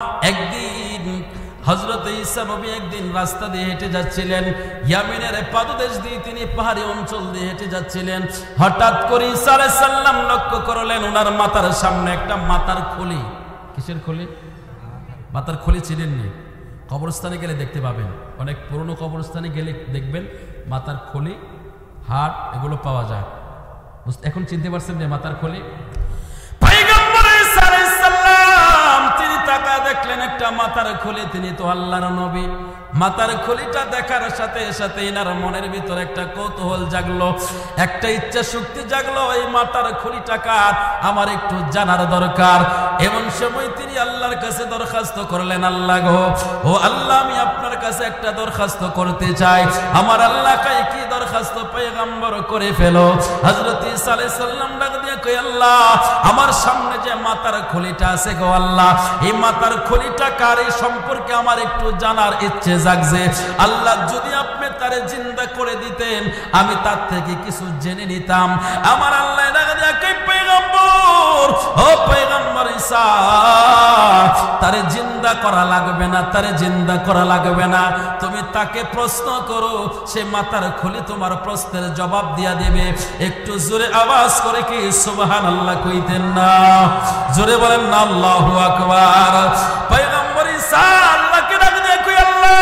একদিন হযরত ঈসা নবী একদিন রাস্তা দিয়ে হেঁটে যাচ্ছিলেন, ইয়ামিনের পাদদেশ দিয়ে তিনি পাহাড়ি অঞ্চল দিয়ে হেঁটে যাচ্ছিলেন। হঠাৎ করে ঈসা আলাইহিস সালাম লক্ষ্য করলেন ওনার মাথার সামনে একটা মাথার খুলি। কিসের খুলি? মাথার খুলি ছিলেন নি? কবরস্থানে গেলে দেখতে পাবেন, অনেক পুরনো কবরস্থানে গেলে দেখবেন মাথার খুলি, হাড় এগুলো পাওয়া যায়। এখন চিনতে পারছেন যে মাথার খুলি? পয়গম্বর ঈসা আলাইহিস সালাম তিনি তাকায় দেখলেন একটা মাথার খুলি। তিনি তো আল্লাহর নবী। মাথার খুলিটা দেখার সাথে সাথে এনার মনের ভিতরে একটা কৌতূহল জাগলো, একটা ইচ্ছা শক্তি জাগলো, এই মাথার খুলিটা কার, আমার একটু জানার দরকার। এমন সময় তিনি আল্লাহর কাছে দরখাস্ত করলেন, আল্লাহ গো, ও আল্লাহ, আমি আপনার কাছে একটা দরখাস্ত করতে চাই। আমার আল্লাহ কাই কি দরখাস্ত পয়গম্বর করে ফেলো। হযরত ঈসা আলাইহিস সালাম ডাক দিয়ে কই, আল্লাহ, আমার সামনে যে মাথার খুলিটা আছে গো আল্লাহ, এই মাথার খুলিটা কার, এই সম্পর্কে আমার একটু জানার ইচ্ছে জাগছে। আল্লাহ, যদি আপনি তারে জিন্দা করে দিতেন আমি তার থেকে কিছু জেনে নিতাম। আমার আল্লাহ ডাক দিয়ে কই, পয়গম্বর, ও পয়গম্বর ঈসা, তারে জিন্দা করা লাগবে না, তারে জিন্দা করা লাগবে না। তুমি তাকে প্রশ্ন করো, সে মাথার খুলি তোমার প্রশ্নের জবাব দিয়া দেবে। একটু জোরে আওয়াজ করে কি সুবহানাল্লাহ কইতেন না? জোরে বলেন না আল্লাহু আকবার। পয়গম্বর ঈসা আল্লাহকে ডাক দিয়ে কই, আল্লাহ,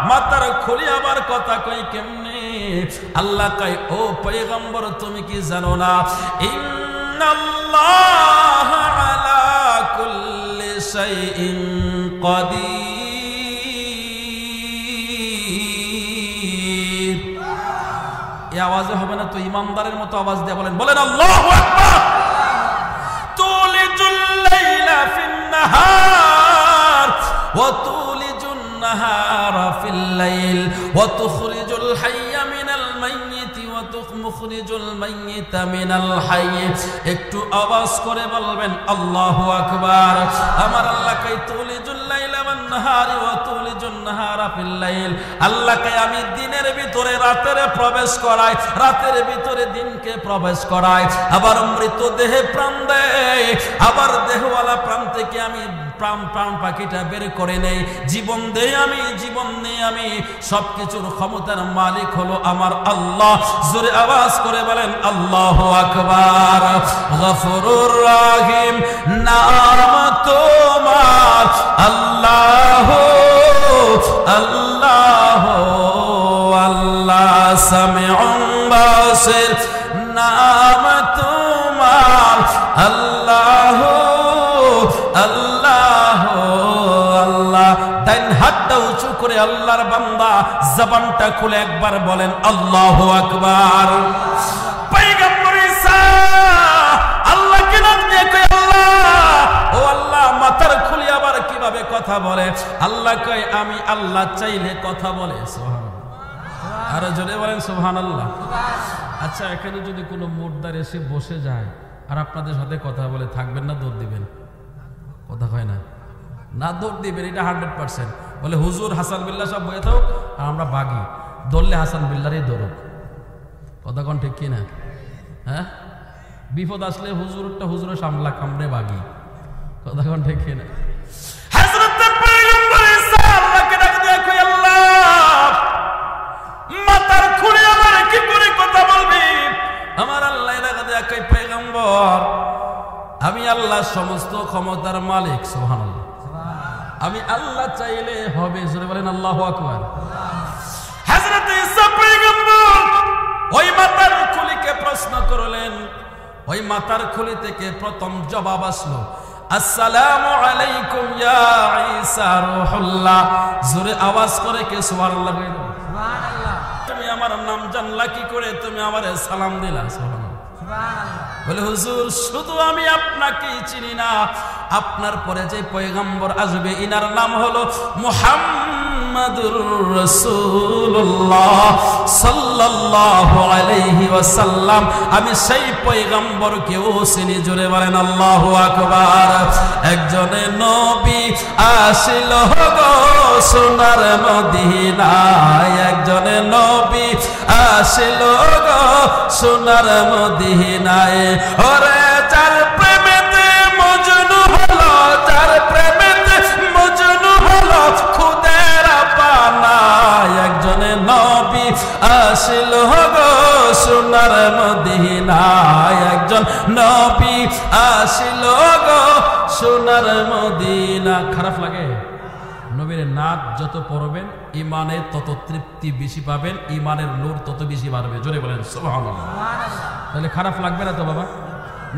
মাথার খুলি আবার কথা কই কেমনে? আল্লাহ কই, ও পয়গম্বর, তুমি কি জানো না, ইন্নাল্লাহ আলা কুল্লি শাইইন কাদির। এই আওয়াজে হবে না তো, ইমানদারের মতো আওয়াজ দিয়ে বলেন, বলেন আল্লাহু আকবার। তুলিজুল লাইলা ফিন নাহার ওয়া তুলিজুন নাহারা ফিল লাইল ওয়া তুখরিজুল হাইয়া মিনাল মাইয়িতি ওয়া তুখরিজুল মাইয়িতা মিনাল হাইয়্য। একটু আওয়াজ করে বলবেন আল্লাহু আকবার। আমার আল্লাহ কই, তুলিজুল লাইলা ওয়ান নাহারি ওয়া তুলিজুন নাহারা ফিল লাইল। আল্লাহ কই, আমি দিনের ভিতরে রাতের প্রবেশ করাই, রাতের ভিতরে দিনকে প্রবেশ করাই। আবার মৃত দেহে প্রাণ দেয়, আবার দেহওয়ালা প্রাণ থেকে আমি প্রাণ পাখিটা বের করে নেই, জীবন দেই আমি, জীবন নেই আমি। সবকিছুর ক্ষমতার মালিক হলো আমার আল্লাহ। জোরে আওয়াজ করে বলেন আল্লাহু আকবার। গফুরুর রহিম নাম তোমার, আল্লাহ আল্লাহ আল্লাহ। সামিউন বাসির নাম তোমার, আল্লাহ আল্লাহ আল্লাহ। ডান হাতটা উঁচু করে আল্লাহর বান্দা জবানটা খুলে একবার বলেন আল্লাহু আকবার। পয়গম্বর ঈসা আল্লাহকে নাম দিয়ে কয়, আল্লাহ, ও আল্লাহ, মাথার খুলি আবার কিভাবে কথা বলে? আল্লাহ কয়, আমি আল্লাহ চাইলে কথা বলে। সুবহানাল্লাহ। আরো জোরে বলেন সুবহানাল্লাহ। আচ্ছা, এখানে যদি কোনো মুর্দার এসে বসে যায় আর আপনাদের সাথে কথা বলে, থাকবেন না দৌড় দিবেন? কথা হয় না, না দৌড় দিবেন, এটা 100%। বলে হুজুর হাসান বিল্লাহ সব বয়ে থাক আর আমরা বাগি, দৌড়লে হাসান বিল্লারই দৌড়ক। কথা কোন ঠিক কিনা? হ্যাঁ, বিপদ আসলে হুজুরটা হুজুরের সামলা, কামড়ে বাগি। কথা কোন ঠিক কিনা? হযরত পয়গম্বর ঈসা আল্লাহকে ডাক দিয়ে কই, আল্লাহ, মাথার খুলে আমার কি করে কথা বলবি? আমার আল্লাহ ডাক দিয়ে কই, পয়গম্বর, আমি আল্লাহ সমস্ত ক্ষমতার মালিক। সুবহানাল্লাহ। আমি আল্লাহ চাইলে হবে। জোরে বলেন আল্লাহু আকবার। হযরত ঈসা পয়গম্বর ওই মাথার খুলিকে প্রশ্ন করলেন। ওই মাথার খুলি থেকে প্রথম জবাব আসলো, আসসালামু আলাইকুম ইয়া ঈসা রূহুল্লাহ। জোরে আওয়াজ করে কে সুবহানাল্লাহ বলেন? সুবহানাল্লাহ। তুমি আমার নাম জানলা কি করে? তুমি আমারে সালাম দিলা। সুবহানাল্লাহ। বলে হুজুর, শুধু আমি আপনাকেই চিনি না, আপনার পরে যে পয়গম্বর আসবে ইনার নাম হলো মুহাম্মাদুর রাসূলুল্লাহ সাল্লাল্লাহু আলাইহি ওয়াসাল্লাম। আমি সেই পয়গম্বরকেও চিনি। জোরে বলেন আল্লাহু আকবার। একজনে নবী আসিল গো সোনার মদিনায়, একজনে নবী আসিল গো সোনার মদিনায়। ওরে যার প্রেমেতে মজনু হলো, যার প্রেমেতে আসিল গো সোনার মদিনা। খারাপ লাগে? নবীর নাত যত পড়বেন ইমানের তত তৃপ্তি বেশি পাবেন, ইমানের নূর তত বেশি বাড়বে। জোরে বলেন সুবহানাল্লাহ। তাহলে খারাপ লাগবে না তো বাবা?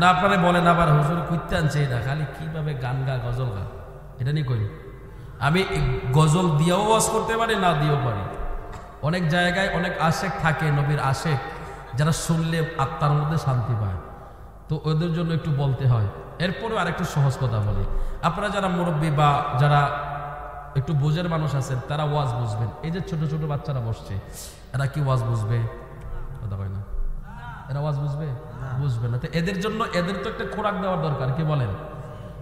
না আপনারা বলেন আবার হুজুর কইতে আনছে এটা, খালি কিভাবে গান গা গজল গা, এটা নিয়ে কই। আমি গজল দিয়েও ওয়াজ করতে পারি, না দিয়েও পারি। অনেক জায়গায় অনেক আশেক থাকে, নবীর আশেক, যারা শুনলে আত্মার মধ্যে শান্তি পায়, তো ওদের জন্য একটু বলতে হয়। এরপরে আরেকটু সহজ কথা বলি, আপনারা যারা মুরব্বী বা যারা একটু বোঝের মানুষ আছেন তারা ওয়াজ বুঝবেন। এই যে ছোট ছোট বাচ্চারা বসছে, এরা কি ওয়াজ বুঝবে? কথা হয় না, এরা ওয়াজ বুঝবে? বুঝবে না। তো এদের জন্য এদের তো একটা খোরাক দেওয়ার দরকার, কি বলেন?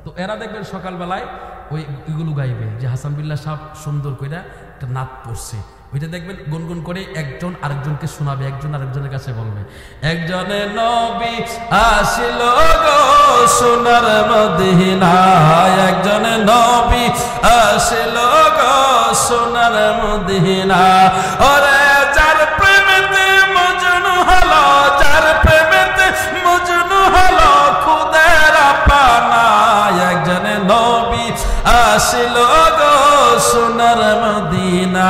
তো এরা দেখবেন সকালবেলায় ওই এগুলো গাইবে, যে হাসান বিল্লাহ সাহেব সুন্দর করে একটা নাত পড়ছে, ওইটা দেখবেন গুনগুন করে একজন আরেকজনকে শোনাবে, একজন আরেকজনের কাছে বলবে, একজনে নবী আসিল গো সোনার মদিনা, একজনে নবী আসিল গো সোনার মদিনা। ওরে যার প্রেমেতে মজনু হলো, যার প্রেমেতে মজনু হলো খুদের পানা, একজনে নবী আসিল গো সোনার মদিনা।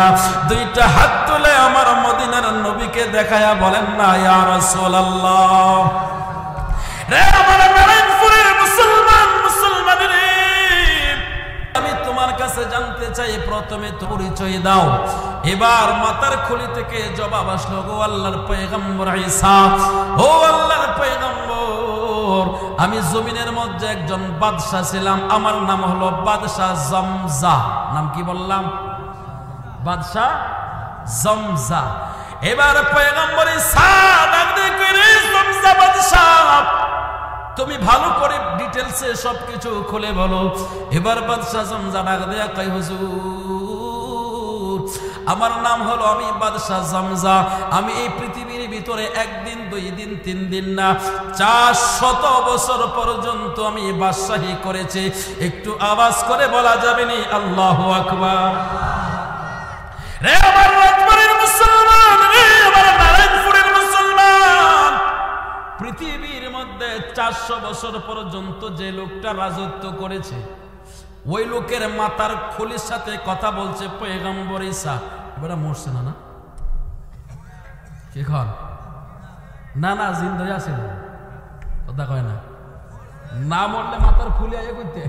দুইটা হাত তুলে আমার মদিনার নবীকে দেখায়া বলেন না ইয়া রাসূলুল্লাহ। রে আমার নারায়ণপুরের মুসলমান, মুসলমানের আমি তোমার কাছে জানতে চাই, প্রথমে তো পরিচয় দাও। এবার মাথার খুলি থেকে জবাব আসলো, গো আল্লাহর পয়গম্বর ঈসা, ও আল্লাহর পয়গম্বর, আমি জমিনের মধ্যে একজন বাদশা ছিলাম, আমার নাম হলো বাদশা জমজা। নাম কি বললাম? বাদশা জমজা। এবার পয়গম্বর ঈসা ডাক দিয়ে কইরে, জমজা বাদশা তুমি ভালো করে ডিটেইলসে সবকিছু খুলে বলো। এবার বাদশা জমজা ডাক দিয়ে কই, হুজুর আমার নাম হলো, আমি বাদশা জমজা, আমি এই পৃথিবীর ভিতরে একদিন, 2 দিন, 3 দিন না 400 বছর পর্যন্ত আমি বাদশাহী করেছি। একটু আওয়াজ করে বলা যাবে নি আল্লাহু আকবার? রে আমার রাজবাড়ির মুসলমান, রে আমার নারায়ণপুরের মুসলমান, পৃথিবীর মধ্যে 400 বছর পর্যন্ত যে লোকটা রাজত্ব করেছে, ওই লোকের মাথার খুলির সাথে কথা বলছে পয়গম্বর ঈসা। এবার মরছে না? না কি খান? না না, জিন্দা আছে, কথা কয় না। না মরলে মাথার খুলি আইয়া করতে,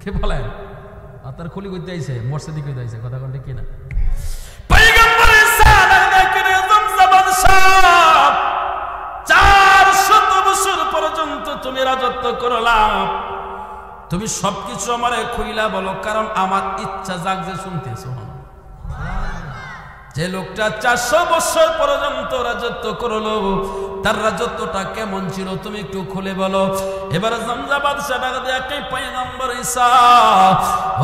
কে বলেন? মাথার খুলি করতে আইছে, মরছে দিকে আইছে, কথা কন ঠিক না? পয়গম্বর ঈসা জমজা বাদশা, 400 বছর পর্যন্ত তুমি রাজত্ব করলাম, তুমি সবকিছু আমারে খুইলা বলো, কারণ আমার ইচ্ছা জাগছে শুনতে। যে লোকটা 400 বছর পর্যন্ত রাজত্ব করলো, তার রাজত্বটা কেমন ছিল তুমি একটু খুলে বলো। এবার জমজা বাদশা ডাক দিয়ে কই, পয়গম্বর ঈসা,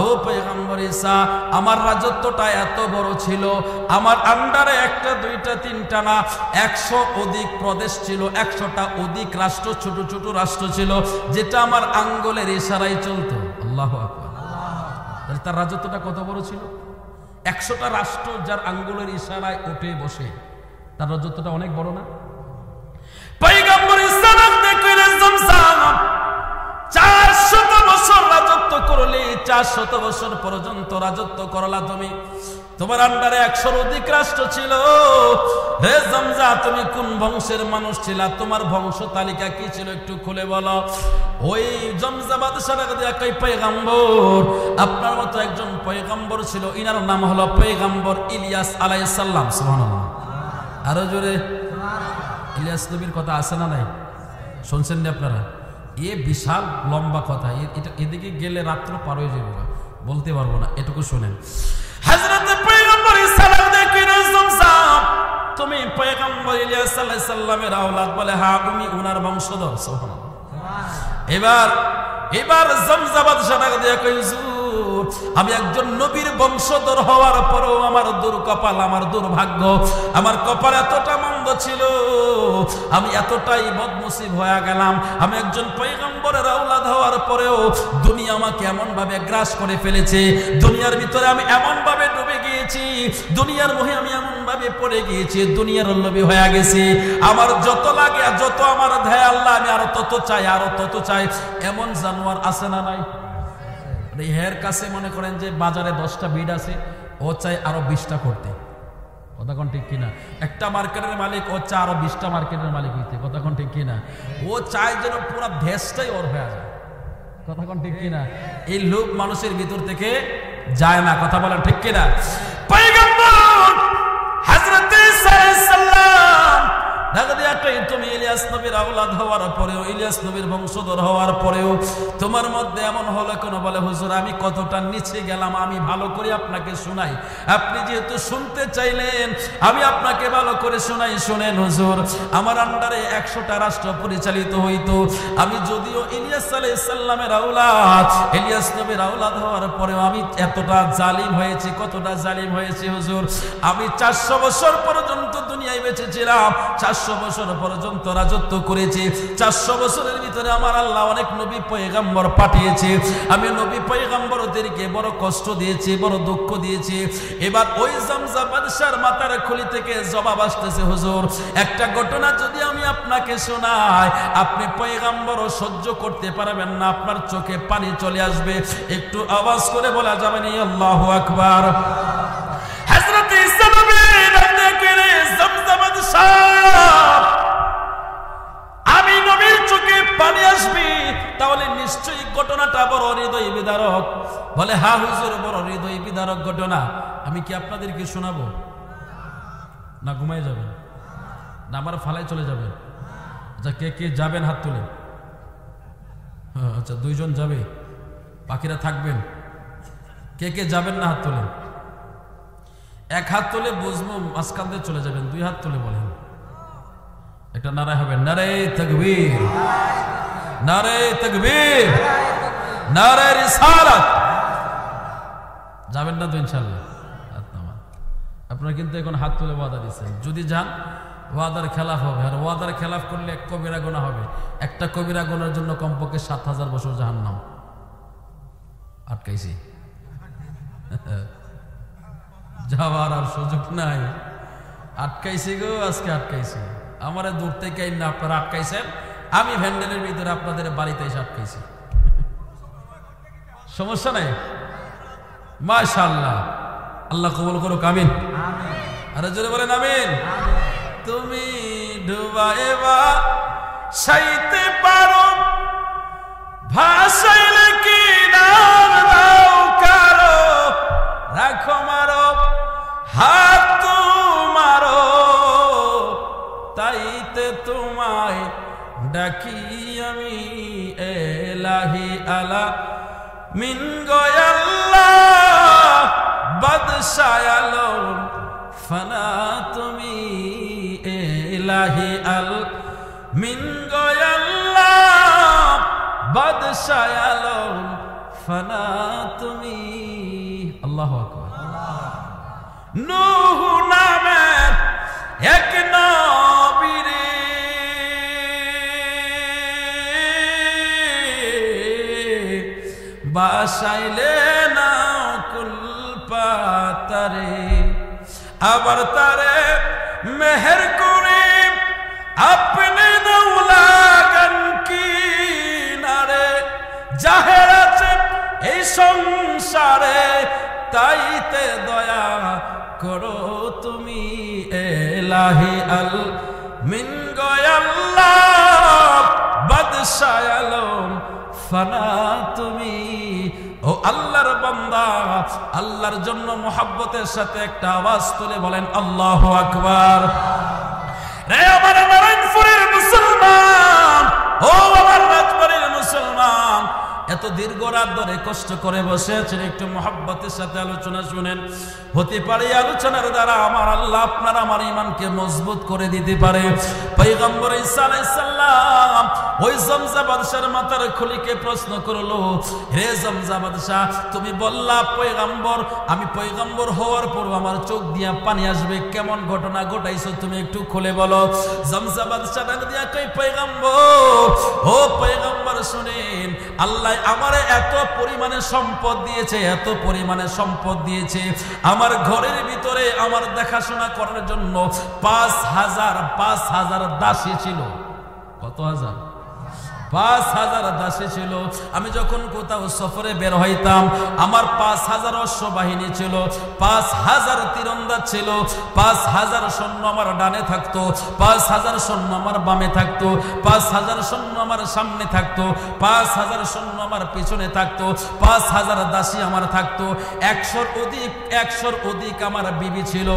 ও পয়গম্বর ঈসা, আমার রাজত্বটা এত বড় ছিল, আমার আন্ডারে 1টা 2টা 3টা না 100 অধিক প্রদেশ ছিল, 100টা অধিক রাষ্ট্র, ছোট ছোট রাষ্ট্র ছিল, যেটা আমার আঙ্গুলের ইশারায় চলতো। আল্লাহু আকবার। তাহলে তার রাজত্বটা কত বড় ছিল? 100টা রাষ্ট্র যার আঙ্গুলের ইশারায় উঠে বসে, তার রাজত্বটা অনেক বড় না? পয়গম্বর ঈসা কইলেন, জমজা 400 বছর রাজত্ব করলে, 400 বছর পর্যন্ত রাজত্ব করলা তুমি, তোমার আন্ডারে 100 অধিক রাষ্ট্র ছিল। হে জমজা, তুমি কোন বংশের মানুষ ছিলা? তোমার বংশ তালিকা কি ছিল একটু খুলে বলো। ওই জমজা বাদশা ডাক দিয়া কই, পয়গম্বর, আপনার মতো একজন পয়গম্বর ছিল, ইনার নাম হলো পয়গম্বর ইলিয়াস আলাইহিস সালাম। সুবহানাল্লাহ। আরো জোরে। ইলিয়াস নবীর কথা আছে না নাই? শুনছেন না আপনারা? এ বিশাল লম্বা কথা, এদিকে গেলে রাত্র পার হয়ে যাবে, বলতে পারবো না, এটুকু শুনেন। হযরত পয়গম্বর ঈসা জমজা, তুমি পয়গম্বর ইলিয়াস আলাইহিস সালামের আওলাদ? বলে হ্যাঁ, তুমি উনার বংশধর। সুবহানাল্লাহ। এবার জমজা বাদশা ডাক দিয়ে কই, হুজুর আমি একজন নবীর বংশধর হওয়ার পরেও আমার দুর্কপাল, আমার দুর্ভাগ্য, আমার কপাল এতটা মন্দ ছিল, আমি এতটাই বদনসিব হয়ে গেলাম। আমি একজন পয়গম্বরের আওলাদ হওয়ার পরেও দুনিয়া আমাকে এমন ভাবে গ্রাস করে ফেলেছে, দুনিয়ার ভিতরে আমি এমন ভাবে ডুবে গিয়েছি, দুনিয়ার মোহে আমি এমন ভাবে পড়ে গিয়েছি, দুনিয়ার লোভী হয়ে গেছি। আমার যত লাগে, যত আমার দেয় আল্লাহ, আমি আরো তত চাই, আরো তত চাই। এমন জানোয়ার আছে না নাই? এর কাছে মনে করেন যে বাজারে 10টা বিড আছে, ও চাই আরো 20টা করতে। কথা কোন ঠিক কিনা? একটা মার্কেটের মালিক, ও চায় আরো 20টা মার্কেটের মালিক হইতে। কথা কোন ঠিক কিনা? ও চায় যেন পুরো দেশটাই ওর হয়ে যায়। কথা কোন ঠিক কিনা? এই লোভ মানুষের ভিতর থেকে যায় না। কথা বলেন ঠিক কিনা? পয়গম্বর হযরত ঈসা আলাইহিস সালাম তুমি ইলিয়াস নবীর আওলাদ হওয়ার পরেও, ইলিয়াস নবীর বংশধর হওয়ার পরেও তোমার মধ্যে এমন হলো কেন? বলে হুজুর আমি কতটা নিচে গেলাম আমি ভালো করে আপনাকে শোনাই। আপনি যেহেতু শুনতে চাইলেন আমি আপনাকে ভালো করে শোনাই। শুনেন হুজুর, আমার আন্ডারে 100টা রাষ্ট্র পরিচালিত হইতো। আমি যদিও ইলিয়াস আলাইহিস সালামের আওলাদ, ইলিয়াস নবীর আওলাদ হওয়ার পরেও আমি এতটা জালিম হয়েছি। কতটা জালিম হয়েছি হুজুর? আমি 400 বছর পর্যন্ত দুনিয়ায় বেঁচে ছিলাম, 400 বছর পর্যন্ত রাজত্ব করেছি। 400 বছরের ভিতরে আমার আল্লাহ অনেক নবী পয়গম্বর পাঠিয়েছে। আমি নবী পয়গম্বরদেরকে বড় কষ্ট দিয়েছি, বড় দুঃখ দিয়েছি। এবার ওই জামজা বাদশার মাথার খুলি থেকে জবাব আসতেছে, হুজুর একটা ঘটনা যদি আমি আপনাকে শোনাই আপনি পয়গম্বরও সহ্য করতে পারবেন না, আপনার চোখে পানি চলে আসবে। একটু আওয়াজ করে বলা যাবে না আল্লাহু আকবার? হযরত ঈসা নবী জামজা বাদশা, আমি নবীর চোখে পানি আসবে, তাহলে নিশ্চয়ই ঘটনাটা বড় হৃদয় বিদারক। বলে হ্যাঁ হুজুর, বড় হৃদয় বিদারক ঘটনা। আমি কি আপনাদেরকে শোনাবো? না ঘুমায় যাবেন? না আমার ফালায় চলে যাবেন? আচ্ছা কে কে যাবেন হাত তুলেন। আচ্ছা 2 জন যাবে, বাকিরা থাকবেন। কে কে যাবেন না হাত তুলেন। 1 হাত তুলে বুঝবো মাঝখান দিয়ে চলে যাবেন। 2 হাত তুলে বলেন, একটা নারায় হবে, নারে তাকবীর, নারে তাকবীর, নারে রিসালাত। যাবেন না তো ইনশাআল্লাহ? আপনারা কিন্তু এখন হাত তুলে ওয়াদা দিচ্ছেন, যদি যান ওয়াদার খেলাফ হবে। আর ওয়াদার খেলাফ করলে 1 কবিরা গুনাহ হবে। একটা কবিরা গুনার জন্য কমপক্ষে 7000 বছর জাহান্নাম। আটকাইছি, যাওয়ার আর সুযোগ নাই। আটকাইছি গো, আজকে আটকাইছি। আমার দূর থেকে না আপনারা আটকাইছেন, আমি ভ্যান্ডেলের ভিতরে আপনাদের বাড়িতে এসে আটকাইছি। সমস্যা নাই, মাশাআল্লাহ। আল্লাহ কবুল করুক, আমিন। আরে জোরে বলেন আমিন। তুমি ডুবাইবা সাইতে পারো, ভাসাইলে কি নাম দাও কারো, রাখো মারো হাত তোমারো, তাইতে তোমায় ডাকি আমি এলাহি আলা মিন গয়াল্লাহ বাদশাহ আলম ফানা তুমি এলাহি আল মিন গয়াল্লাহ বাদশাহ আলম ফানা তুমি। আল্লাহু আকবার। নূহ নামের এক নবীরে বাসাইলে না কুল পাতারে, আবার তারে মেহের করে আপনি দৌলাগান কিনারে, জাহের আছে এই সংসারে, তাইতে দয়া করো তুমি এলাহি আল মিন গয়াল্লাহ বাদশাহ আলম ফানা তুমি। ও আল্লাহর বান্দা, আল্লাহর জন্য মোহাব্বতের সাথে একটা আওয়াজ তুলে বলেন আল্লাহু আকবার। রে আমার নারায়ণপুরের মুসলমান, ও আমার রাজবাড়ির মুসলমান, এত দীর্ঘ রাত ধরে কষ্ট করে বসে আছেন, একটু মহব্বতের সাথে আলোচনা শুনেন। হতে পারে আলোচনার দ্বারা আমার আল্লাহ আপনার আমার ঈমানকে মজবুত করে দিতে পারে। পয়গম্বর ঈসা আলাইহিস সালাম ওই জমজা বাদশার মাথার খুলিকে প্রশ্ন করলো, হে জমজা বাদশা, তুমি বললা পয়গম্বর, আমি পয়গম্বর হওয়ার পর আমার চোখ দিয়া পানি আসবে, কেমন ঘটনা ঘটাইছো তুমি একটু খুলে বলো। জমজা বাদশা ডাক দিয়া কই, পয়গম্বর, ও পয়গম্বর শুনেন, আল্লাহ আমারে এত পরিমাণে সম্পদ দিয়েছে, এত পরিমাণে সম্পদ দিয়েছে, আমার ঘরের ভিতরে আমার দেখাশোনা করার জন্য 5,000 দাসী ছিল। কত হাজার? 5,000 দাসী ছিল। আমি যখন কোথাও সফরে বের হইতাম, আমার 5,000 অশ্ব বাহিনী ছিল, 5,000 তীরন্দাজ ছিল, 5,000 সৈন্য আমার ডানে থাকতো, 5,000 সৈন্য আমার বামে থাকতো, 5,000 সৈন্য আমার সামনে থাকতো, 5,000 সৈন্য আমার পিছনে থাকতো, 5,000 দাসী আমার থাকতো, 100 অধিক আমার বিবি ছিল।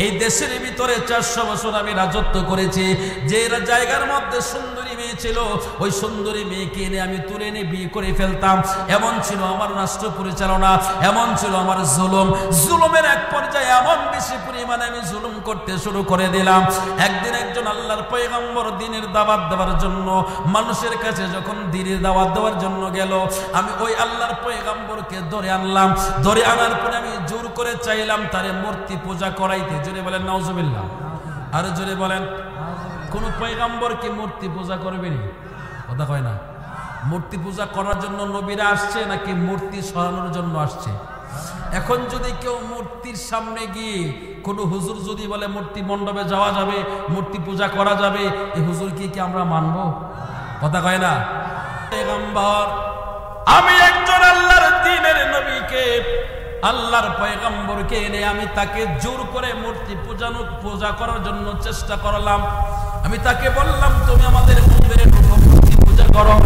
এই দেশের ভিতরে 400 বছর আমি রাজত্ব করেছি। যে জায়গার মধ্যে সুন্দরী মেয়ে ছিল, ওই সুন্দরী মেয়েকে এনে আমি তুলে এনে বিয়ে করে ফেলতাম। এমন ছিল আমার রাষ্ট্র পরিচালনা, এমন ছিল আমার জুলুমের এক পর্যায়ে এমন বেশি পরিমাণে আমি জুলুম করতে শুরু করে দিলাম। একদিন একজন আল্লাহর পয়গম্বর দ্বীনের দাওয়াত দেওয়ার জন্য মানুষের কাছে যখন দ্বীনের দাওয়াত দেওয়ার জন্য গেল, আমি ওই আল্লাহর পয়গম্বরকে ধরে আনলাম। ধরে আনার পরে আমি জোর করে চাইলাম তারে মূর্তি পূজা করাইতে। জোরে বলেন নাউজুবিল্লাহ, আর জোরে বলেন। কোন পয়গম্বর কি মূর্তি পূজা করবেনি? কথা কয় না। মূর্তি পূজা করার জন্য নবীরা আসছে নাকি মূর্তি সরানোর জন্য আসছে? এখন যদি কেউ মূর্তির সামনে গিয়ে কোন হুজুর যদি বলে মূর্তি মণ্ডপে যাওয়া যাবে, মূর্তি পূজা করা যাবে, এই হুজুর কি আমরা মানবো? কথা কয় না। পয়গম্বর, আমি একজন আল্লাহর দ্বীনের নবীকে, আল্লাহর পয়গম্বরকে এনে আমি তাকে জোর করে মূর্তি পূজা করার জন্য চেষ্টা করলাম। আমি তাকে বললাম, তুমি আমাদের মন্দিরে মূর্তি পূজা করো।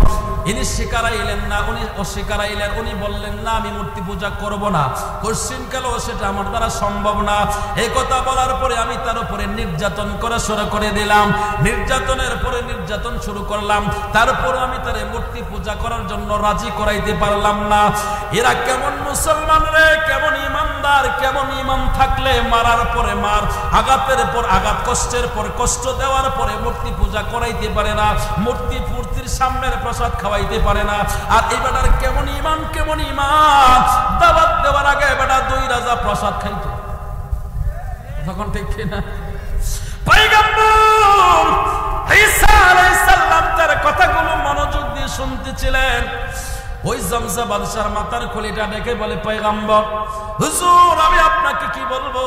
ইনি স্বীকার আইলেন না, উনি অস্বীকার আইলেন। উনি বললেন না, আমি মূর্তি পূজা করব না, কোশ্চিন কালেও সেটা আমার দ্বারা সম্ভব না। এই কথা বলার পরে আমি তার উপরে নির্যাতন করা শুরু করে দিলাম। নির্যাতনের পরে নির্যাতন শুরু করলাম। তারপর আমি তারে মূর্তি পূজা করার জন্য রাজি করাইতে পারলাম না। এরা কেমন মুসলমান রে, কেমন ইমানদার, কেমন ইমান থাকলে মারার পরে মার, আঘাতের পর আঘাত, কষ্টের পর কষ্ট দেওয়ার পরে মূর্তি পূজা করাইতে পারে না, মূর্তির সামনের প্রসাদ খাওয়াইতে পারে না। আর এই বেটার কেমন ইমান, কেমন ইমান, দাওয়াত দেওয়ার আগে বেটা 2 রাজা প্রসাদ খাইত। তখন ঠিক কিনা? পয়গম্বর ঈসা আলাইহিস সালাম তার কথাগুলো মনোযোগ দিয়ে শুনতেছিলেন। ওই জমজা বাদশার মাথার খুলিটা দেখে বলে, পয়গম্বর হুজুর, আমি আপনাকে কি বলবো,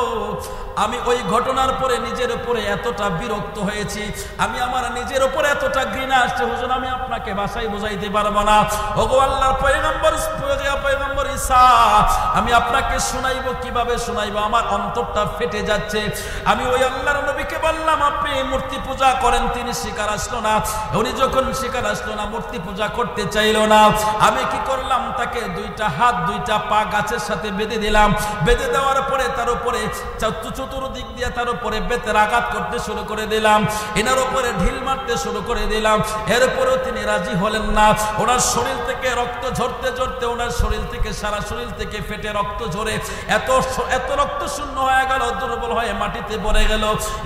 আমি ওই ঘটনার পরে নিজের উপরে এতটা বিরক্ত হয়েছি, আমি আমার নিজের উপরে এতটা ঘৃণা আসছে, হুজুর আমি আপনাকে ভাষায় বুঝাইতে পারবো না। ওগো আল্লাহর পয়গম্বর ঈসা, আমি আপনাকে শোনাইবো, কিভাবে শোনাইবো, আমার অন্তরটা ফেটে যাচ্ছে। আমি ওই আল্লাহর নবীকে বললাম, আপনি মূর্তি পূজা করেন, তিনি স্বীকার আসলো না। উনি যখন স্বীকার আসলো না, মূর্তি পূজা করতে চাইল না, আমি কি করলাম, তাকে 2টা হাত 2টা পা গাছের সাথে বেঁধে দিলাম। বেঁধে দেওয়ার পরে তার উপরে চতুর্দিক দিয়ে তার উপরে বেতের আঘাত করতে শুরু করে দিলাম, এনার উপরে ঢিল মারতে শুরু করে দিলাম। এরপরেও তিনি রাজি হলেন না। ওনার শরীর থেকে রক্ত ঝরতে ঝরতে, ওনার শরীর থেকে, সারা শরীর থেকে ফেটে রক্ত ঝরে এত রক্ত শূন্য হয়ে গেল, দুর্বল হয়ে মাটিতে পড়ে গেল।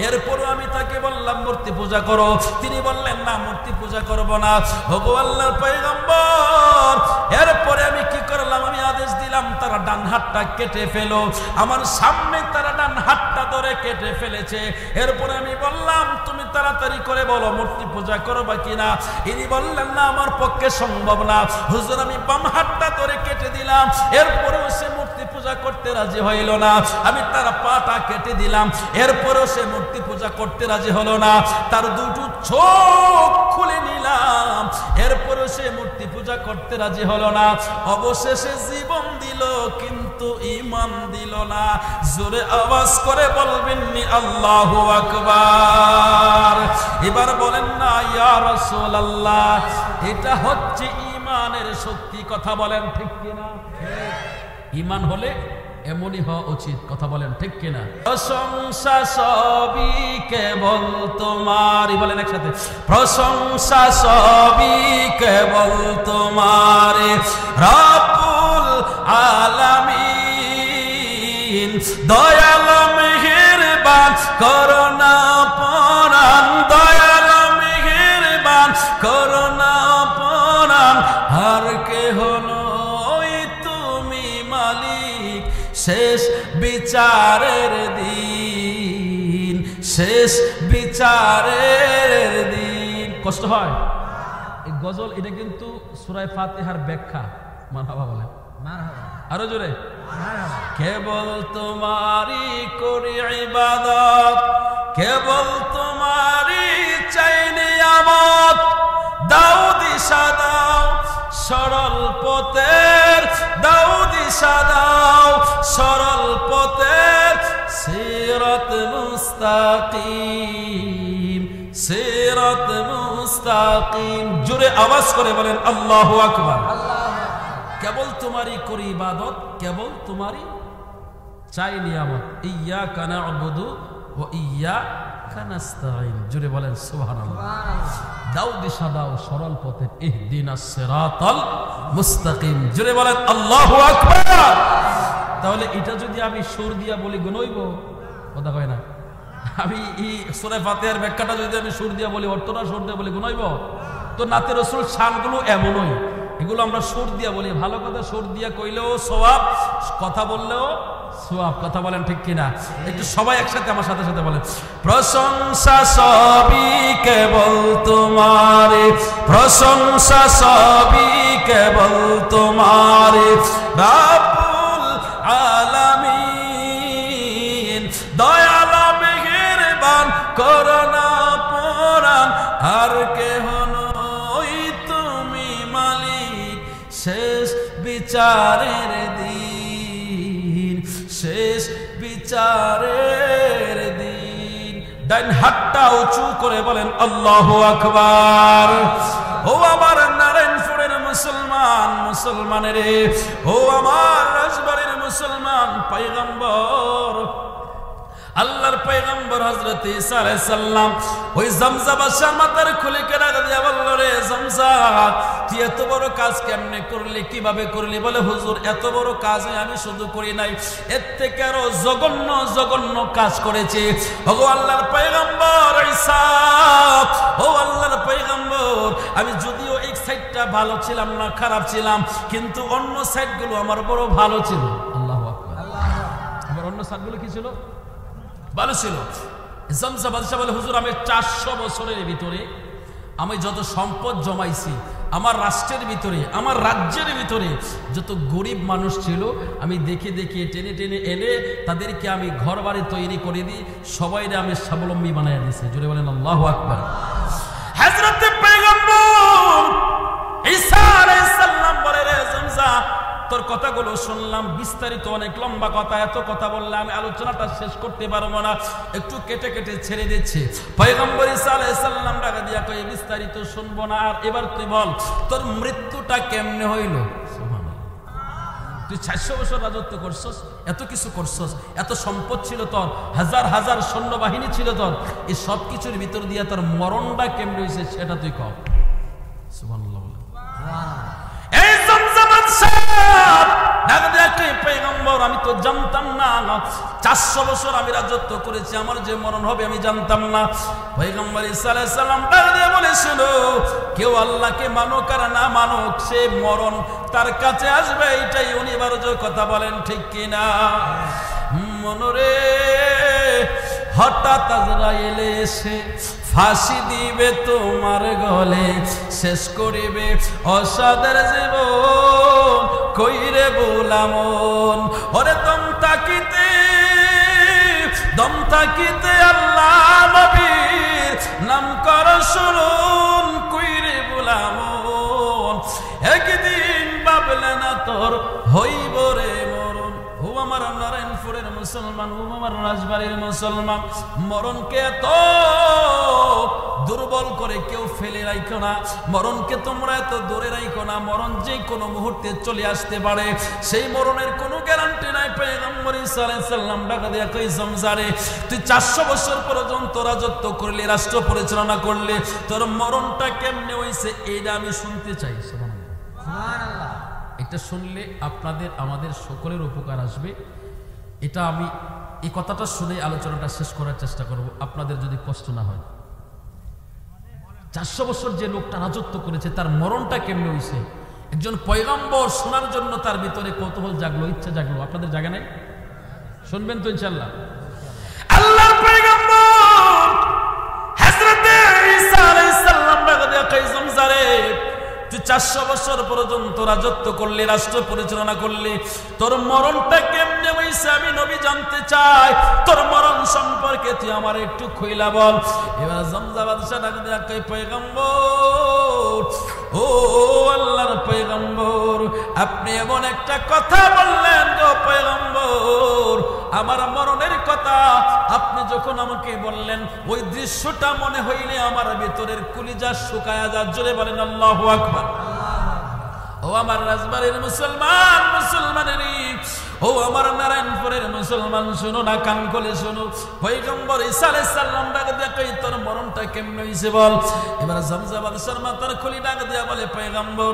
এরপরও আমি তাকে বললাম মূর্তি পূজা করো, তিনি বললেন না, মূর্তি পূজা করব না। ওগো আল্লাহর পয়গম্বর, এরপরে আমি কি করলাম, আমি আদেশ দিলাম তারা ডান হাতটা কেটে ফেলো। আমার সামনে তারা ডান হাতটা ধরে কেটে ফেলেছে। এরপরে আমি বললাম, তুমি তাড়াতাড়ি করে বলো মূর্তি পূজা করবা কিনা। ইনি বললেন না, আমার পক্ষে সম্ভব না। হুজুর আমি বাম হাতটা ধরে কেটে দিলাম, এরপরেও সে মূর্তি পূজা করতে রাজি হইল না। আমি তার পাটা কেটে দিলাম, এরপরেও সে মূর্তি পূজা করতে রাজি হলো না। তার 2টো চোখ খুলে নিলাম, এরপরেও সে মূর্তি পূজা করতে রাজি হলো না। অবশেষে জীবন দিল, কিন্তু ঈমান দিল না। জোরে আওয়াজ করে বলবেন নি আল্লাহু আকবার। এবার বলেন না ইয়া রাসূলুল্লাহ। এটা হচ্ছে ঈমানের শক্তি। কথা বলেন ঠিক কিনা? ঈমান হলে এমনই হওয়া উচিত। কথা বলেন ঠিক কিনা? প্রশংসা সবই কেবল তোমারই, বলেন একসাথে, প্রশংসা সবই কেবল তোমারে রব্বুল আলামিন। দয়াল মেহেরবান করুণা পরাণ, দয়াল মেহেরবান করুণা পরাণ, আর কে হলো তুমি মালিক শেষ বিচারের দিন, শেষ বিচারের দিন। কষ্ট হয় এই গজল, এটা কিন্তু সূরা ফাতিহার ব্যাখ্যা। মারহাবা বলেন, আরো জোরে। কেবল তোমারই করি ইবাদত, কেবল তোমারই চাই নিয়ামত, দাও দিশা দাও সরল পথের, দাও দিশা দাও সরল পথের, সিরাত মুস্তাকিম, সিরাত মুস্তাকিম। জোরে আওয়াজ করে বলেন আল্লাহু আকবার। কেবল তোমারই করি ইবাদত, কেবল তোমারই চাই নিয়ামত, ইয়্যাকা না'বুদু ওয়া ইয়্যাকা নাস্তাঈন। জোরে বলেন সুবহানাল্লাহ। দাও দিশা দাও সরল পথে, ইহদিনাস সিরাতাল মুস্তাকিম। জোরে বলেন আল্লাহু আকবার। তাহলে এটা যদি আমি সুর দিয়া বলি গুনইব? কথা কয় না? আমি এই সূরা ফাতিহার ব্যাখ্যাটা যদি আমি সুর দিয়া বলি, অর্থটা সুর দিয়া বলি, গুনইব? তো নাতে রাসূল শানগুলো এমনই, এগুলো আমরা সুর দিয়া বলি। ভালো কথা সুর দিয়া কইলেও সওয়াব, কথা বললেও সওয়াব। কথা বলেন ঠিক কিনা? একটু সবাই একসাথে আমার সাথে সাথে বলেন, প্রশংসা সবই কেবল তোমারে, প্রশংসা সবই কেবল তোমারে রব্বুল আলামিন। দয়াল মেহেরবান করুণা পরাণ, আর কেহ নই তুমি মালিক শেষ বিচারের দিন, শেষ বিচারের দিন। ডাইন হাতটা উঁচু করে বলেন আল্লাহু আকবার। ও আমার নারায়ণপুরের মুসলমান, মুসলমানের, ও আমার রাজবাড়ির মুসলমান, পয়গম্বর আল্লাহর পয়গম্বর হযরত ঈসা আলাইহিস সালাম ওই জামজা বাদশার মাথার খুলে কেটে দিয়া বলল, রে জামজা তুই এত বড় কাজ কেমনে করলি, কিভাবে করলি? বলে হুজুর এত বড় কাজ আমি শুধু করি নাই, এর থেকে আরো জঘন্য জঘন্য কাজ করেছি। ও আল্লাহর পয়গম্বর ঈসা, ও আল্লাহর পয়গম্বর, আমি যদিও এক সাইডটা ভালো ছিলাম না, খারাপ ছিলাম, কিন্তু অন্য সাইডগুলো আমার বড় ভালো ছিল। আল্লাহু আকবার। আমার অন্য সাইডগুলো কি ছিল? ভালো ছিল। জামজা বাদশা বলে, হুজুর আমি 400 বছরের ভিতরে আমি যত সম্পদ জমাইছি, আমার রাষ্ট্রের ভিতরে, আমার রাজ্যের ভিতরে যত গরিব মানুষ ছিল, আমি দেখে দেখে টেনে টেনে এনে তাদেরকে আমি ঘর বাড়ি তৈরি করে দিই, সবাইরে আমি স্বাবলম্বী বানাইয়া দিয়েছি। জোরে বলেন আল্লাহু আকবার। হযরত পয়গম্বর ঈসা আলাইহিস সালাম বলে, রে জামজা তোর কথাগুলো শুনলাম, বিস্তারিত অনেক লম্বা কথা, এত কথা বললে আমি আলোচনাটা শেষ করতে পারবো না, একটু কেটে কেটে ছেড়ে দিচ্ছি। পয়গম্বর ঈসা আলাইহিস সালাম ডাকা দিয়া কয়, বিস্তারিত শুনবো না, আর এবার তুই বল তোর মৃত্যুটা কেমনে হইল? সুবহানাল্লাহ। তুই 400 বছর রাজত্ব করছস, এত কিছু করছস, এত সম্পদ ছিল তোর, হাজার হাজার সৈন্যবাহিনী ছিল তোর, এই সব কিছুর ভিতর দিয়া তোর মরণটা কেমনে হয়েছে সেটা তুই কও। সুবহানাল্লাহ। এই জমজমান সাহেব পয়গম্বর, আমি তো জানতাম না 400 বছর আমি রাজত্ব করেছি, আমার যে মরণ হবে আমি জানতাম না। পয়গম্বর ঈসা আলাইহিস সালাম বলে, শোনো, কেউ আল্লাহকে মানুক আর না মানুক, সে মরণ তার কাছে আসবে, এটাই অনিবার্য। কথা বলেন ঠিক কিনা? মনরে হঠাৎ আজরাইল এসে ফাঁসি দিবে তোমার গলে, শেষ করিবে অসাদের জীবন, কইরে বলামন। ওরে দম তাকিতে আল্লাহ নবীর নাম কর স্মরণ, কইরে বলামন। একদিন ভাবলে না তোর হইব রে মরণ। ও আমার নারায়ণপুরের মুসলমান, ও আমার রাজবাড়ির মুসলমান, মরণকে তো দুর্বল করে কেউ ফেলে রাখো না, মরণকে তোমরা এত দূরে রাখো না, মরণ যে কোনো মুহূর্তে চলে আসতে পারে, সেই মরণের কোনো গ্যারান্টি নাই। পয়গম্বর ঈসা আলাইহিস সালাম ডাকা দিয়া কই জমজারে, তুই 400 বছর পর্যন্ত রাজত্ব করলে, রাষ্ট্র পরিচালনা করলে, তোর মরণটা কেমনে হইছে এইটা আমি শুনতে চাই। সুবহানাল্লাহ। এটা শুনলে আপনাদের আমাদের সকলের উপকার আসবে। এটা আমি এই কথাটা শুনে আলোচনাটা শেষ করার চেষ্টা করব, আপনাদের যদি কষ্ট না হয়। 400 বছর যে লোকটা রাজত্ব করেছে তার মরণটা কেমনে হইছে, একজন পয়গম্বর শোনার জন্য তার ভিতরে কৌতূহল জাগলো, ইচ্ছা জাগলো। আপনাদের জায়গা নাই? শুনবেন তো ইনশাআল্লাহ? আল্লাহর পয়গম্বর হযরত ঈসা আলাইহিস সালাম বাগদা কাইজম জারে, তুই 400 বছর পর্যন্ত রাজত্ব করলে, রাষ্ট্র পরিচালনা করলে, তোর মরণটা কেমনে হইছে আমি নবী জানতে চাই। তোর মরণ সম্পর্কে তুই আমার একটু খুইলা বল। এবার জমজা বাদশা ডাক দিয়া কই, পয়গম্বর, ও আল্লাহর পয়গম্বর, আপনি এমন একটা কথা বললেন গো পয়গম্বর, আমার মরণের কথা আপনি যখন আমাকে বললেন, ওই দৃশ্যটা মনে হইলে আমার ভিতরের কলিজা শুকায়া যায়। জোরে বলেন আল্লাহু আকবার। ও আমার রাজবাড়ির মুসলমান, মুসলমানেরই, ও আমার নারায়ণপুরের মুসলমান, শুনো না, কান খুলে শুনো। পয়গম্বর ঈসা আলাইহিস সালাম ডাক দিয়া কই, তোর মরণটা কেমনে হইছে বল। এবার জমজা বাদশার মাথার খুলি ডাক দিয়া বলে, পয়গম্বর,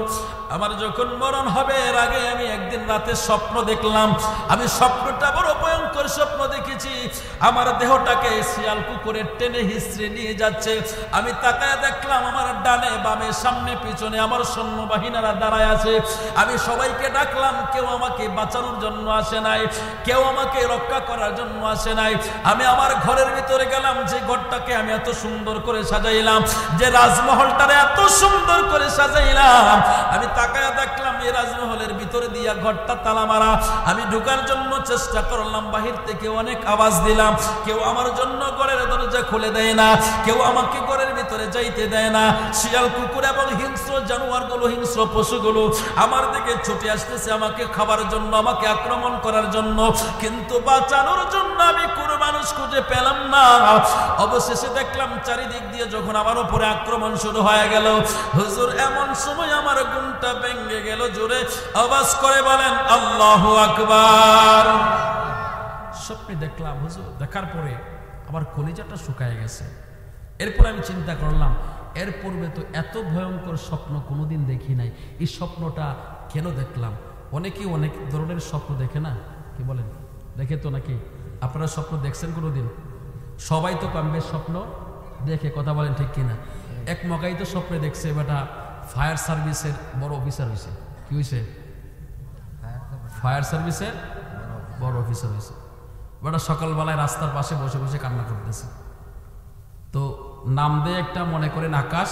আমার যখন মরণ হবে এর আগে আমি একদিন রাতে স্বপ্ন দেখলাম। আমি স্বপ্নটা বড় ভয়ঙ্কর স্বপ্ন দেখেছি। আমার দেহটাকে শিয়াল কুকুরে টেনে হিচড়ে নিয়ে যাচ্ছে। আমি তাকায় দেখলাম আমার ডানে বামে সামনে পিছনে আমার সৈন্যবাহিনীরা দাঁড়ায় আছে। আমি সবাইকে ডাকলাম, কেউ আমাকে বাঁচানোর জন্য আসে নাই, কেউ আমাকে রক্ষা করার জন্য আসে নাই। আমি আমার ঘরের ভিতরে গেলাম, যে ঘরটাকে আমি এত সুন্দর করে সাজাইলাম, যে রাজমহলটারে এত সুন্দর করে সাজাইলাম, আমি তাকায়া দেখলাম এই রাজমহলের ভিতরে দিয়া ঘরটা তালা মারা। আমি ঢোকার জন্য চেষ্টা করলাম, বাহির থেকে অনেক আওয়াজ দিলাম, কেউ আমার জন্য ঘরের দরজা খুলে দেয় না, কেউ আমাকে ঘরের ভিতরে যাইতে দেয় না। শিয়াল কুকুর এবং হিংস্র জানোয়ারগুলো, হিংস্র পশুগুলো আমার দিকে ছুটে আসতেছে আমাকে খাবার জন্য, আমাকে আক্রমণ করার জন্য, কিন্তু বাঁচানোর জন্য আমি কোনো মানুষ খুঁজে পেলাম না। অবশেষে দেখলাম চারিদিক দিয়ে যখন আমার উপরে আক্রমণ শুরু হয়ে গেল, হুজুর এমন সময় আমার ঘুমটা ভেঙে গেল। জোরে আওয়াজ করে বলেন আল্লাহু আকবার। স্বপ্নে দেখলাম হুজুর, দেখার পরে আমার কলিজাটা শুকায় গেছে। এরপর আমি চিন্তা করলাম, এর পূর্বে তো এত ভয়ঙ্কর স্বপ্ন কোনোদিন দেখি নাই, এই স্বপ্নটা কেন দেখলাম? অনেকেই অনেক ধরনের স্বপ্ন দেখে না, কি বলেন? দেখে তো নাকি? আপনারা স্বপ্ন দেখছেন কোনোদিন? সবাই তো কমবে স্বপ্ন দেখে, কথা বলেন ঠিক কিনা? এক মকাই তো স্বপ্নে দেখছে বেটা ফায়ার সার্ভিসের বড় অফিসার হয়েছে। কি হয়েছে? ফায়ার সার্ভিসের বড় অফিসার হয়েছে। বেটা সকালবেলায় রাস্তার পাশে বসে বসে কান্না করতেছে। তো নাম দিয়ে একটা মনে করেন আকাশ,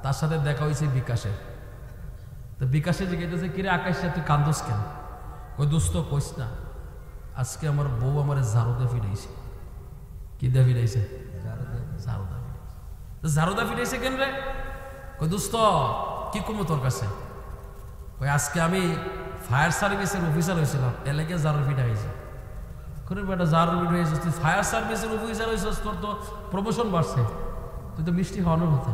তার সাথে দেখা হয়েছে বিকাশের। তো বিকাশে জিজ্ঞেস, কিরে আকাশ তুই কান্দোস কেন? ওই দোস্ত কইস না, আজকে আমার বউ আমার ঝাড়ুদা ফিরাইছে। কি দা ফিরাইছে? ঝাড়ুদা ফিরাইছে। ঝাড়ুদা ফিরাইছে কেন রে? ওই দোস্ত কি কমো তোর কাছে? ওই আজকে আমি ফায়ার সার্ভিসের অফিসার হয়েছিলাম, এলাকায় ঝাড়ু ফিটা হয়েছে। করে বেটা ঝাড়ু ফিটা হয়েছিস, তুই ফায়ার সার্ভিসের অফিসার হয়েছিস, তোর তো প্রমোশন বাড়ছে, তুই তো মিষ্টি হওয়ানোর কথা,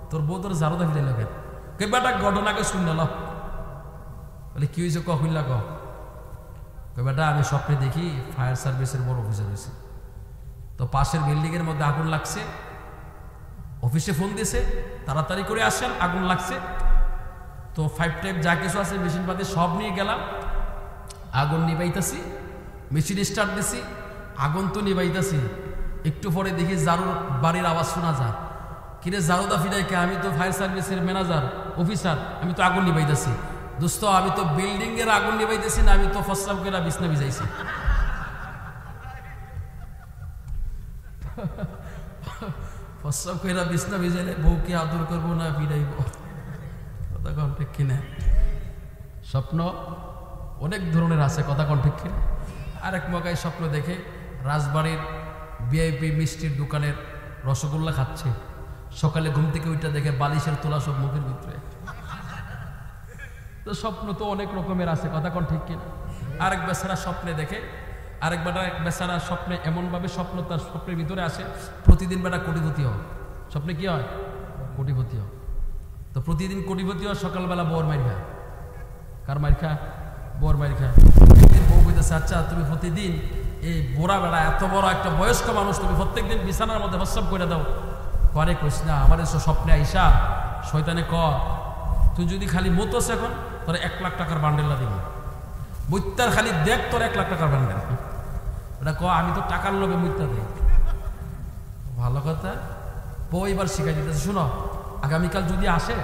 তোর বউ তোর ঝাড়ুদা ফিরাইল কেন? কে বেটা ঘটনাকে শুনল বলে কি হয়েছে কহিল্লা ক? বেটা আমি স্বপ্নে দেখি ফায়ার সার্ভিসের বড় অফিসার হয়েছে, তো পাশের বিল্ডিং এর মধ্যে আগুন লাগছে, অফিসে ফোন দিয়েছে তাড়াতাড়ি করে আসেন, আগুন লাগছে। তো 5 টাইপ যা কিছু আছে মেশিন পাতি সব নিয়ে গেলাম, আগুন নিবাইতাছি, মেশিন স্টার্ট দিছি, আগুন তো নিবাইতাছি, একটু পরে দেখি ঝাড়ুর বাড়ির আওয়াজ শোনা যায়। কিরে ঝাড়ুদা ফিরাইকে? আমি তো ফায়ার সার্ভিসের ম্যানেজার অফিসার, আমি তো আগুন নিবাইতেছি। দোস্ত আমি তো বিল্ডিং এর আগুন নিবাইতেছি না, আমি তো ফসলাম করে বিছনা ভিজাইছি। ফসলাম করে বিছনা ভিজাইলে বউকে আদর করবো না ফিরাইব? কথা কন ঠিক কিনা? স্বপ্ন অনেক ধরনের আছে, কথা কন ঠিক কিনা? আরেক মকায় স্বপ্ন দেখে রাজবাড়ির ভিআইপি মিষ্টির দোকানের রসগোল্লা খাচ্ছে, সকালে ঘুম থেকে ওইটা দেখে বালিশের তোলা সব মুখের ভিতরে। তো স্বপ্ন তো অনেক রকমের আছে, কথা কোন ঠিক কিনা? আরেক বেচারা স্বপ্নে দেখে, আরেক বেচারা স্বপ্নে এমন ভাবে স্বপ্ন তার স্বপ্নের ভিতরে আসে প্রতিদিন বেটা কোটিপতি হয়। স্বপ্নে কি হয়? কোটিপতি হয়। তো প্রতিদিন কোটিপতি হয়, সকালবেলা বর মার খায়। কার মার খায়? বর মার খায়। একদিন বউ কইতেছে, আচ্ছা তুমি প্রতিদিন এই বোরা বেড়া এত বড় একটা বয়স্ক মানুষ, তুমি প্রত্যেকদিন বিছানার মধ্যে প্রস্রাব করে দাও। পরে কইস না, আমার এসব স্বপ্নে আইসা শয়তানে তুই যদি খালি মতোস এখন তোর 1 লাখ টাকার বান্ডেল দিবি, মুত্তার খালি দেখ তোর 1 লাখ টাকার বান্ডেল। ওটা আমি তো টাকার লোভে মুত্তা দেই। ভালো কথা। বউ এবার শিখাই দিতেছে, শুনো আগামীকাল যদি আসে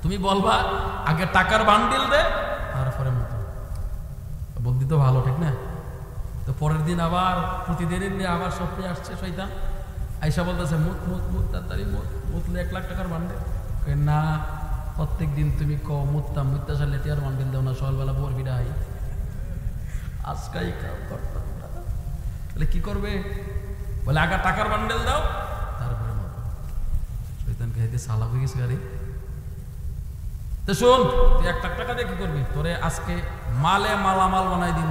তুমি বলবা আগে টাকার বান্ডিল দে তারপরে মতো। বুদ্ধি তো ভালো, ঠিক না? তো পরের দিন আবার প্রতিদিন আবার স্বপ্নে আসছে শয়তান, আইসা বলতেছে মুত মুত মুত তাড়াতাড়ি মুত, মুতলে 1 লাখ টাকার বান্ডেল। না, প্রত্যেক দিন তুমি মুততাম, মুততে আসলে টিয়ার বান্ডেল দেও না, সকালবেলা বোর বিড়াই আজকাই করতাম না। তাহলে কি করবে? বলে আগে টাকার বান্ডেল দাও তারপরে মতো। শয়তান খাইতে সালা হয়ে গেছে গাড়ি। তো শোন, তুই 1 লাখ টাকা দিয়ে কি করবি? তোরে আজকে মালে মালামাল বানাই দিব।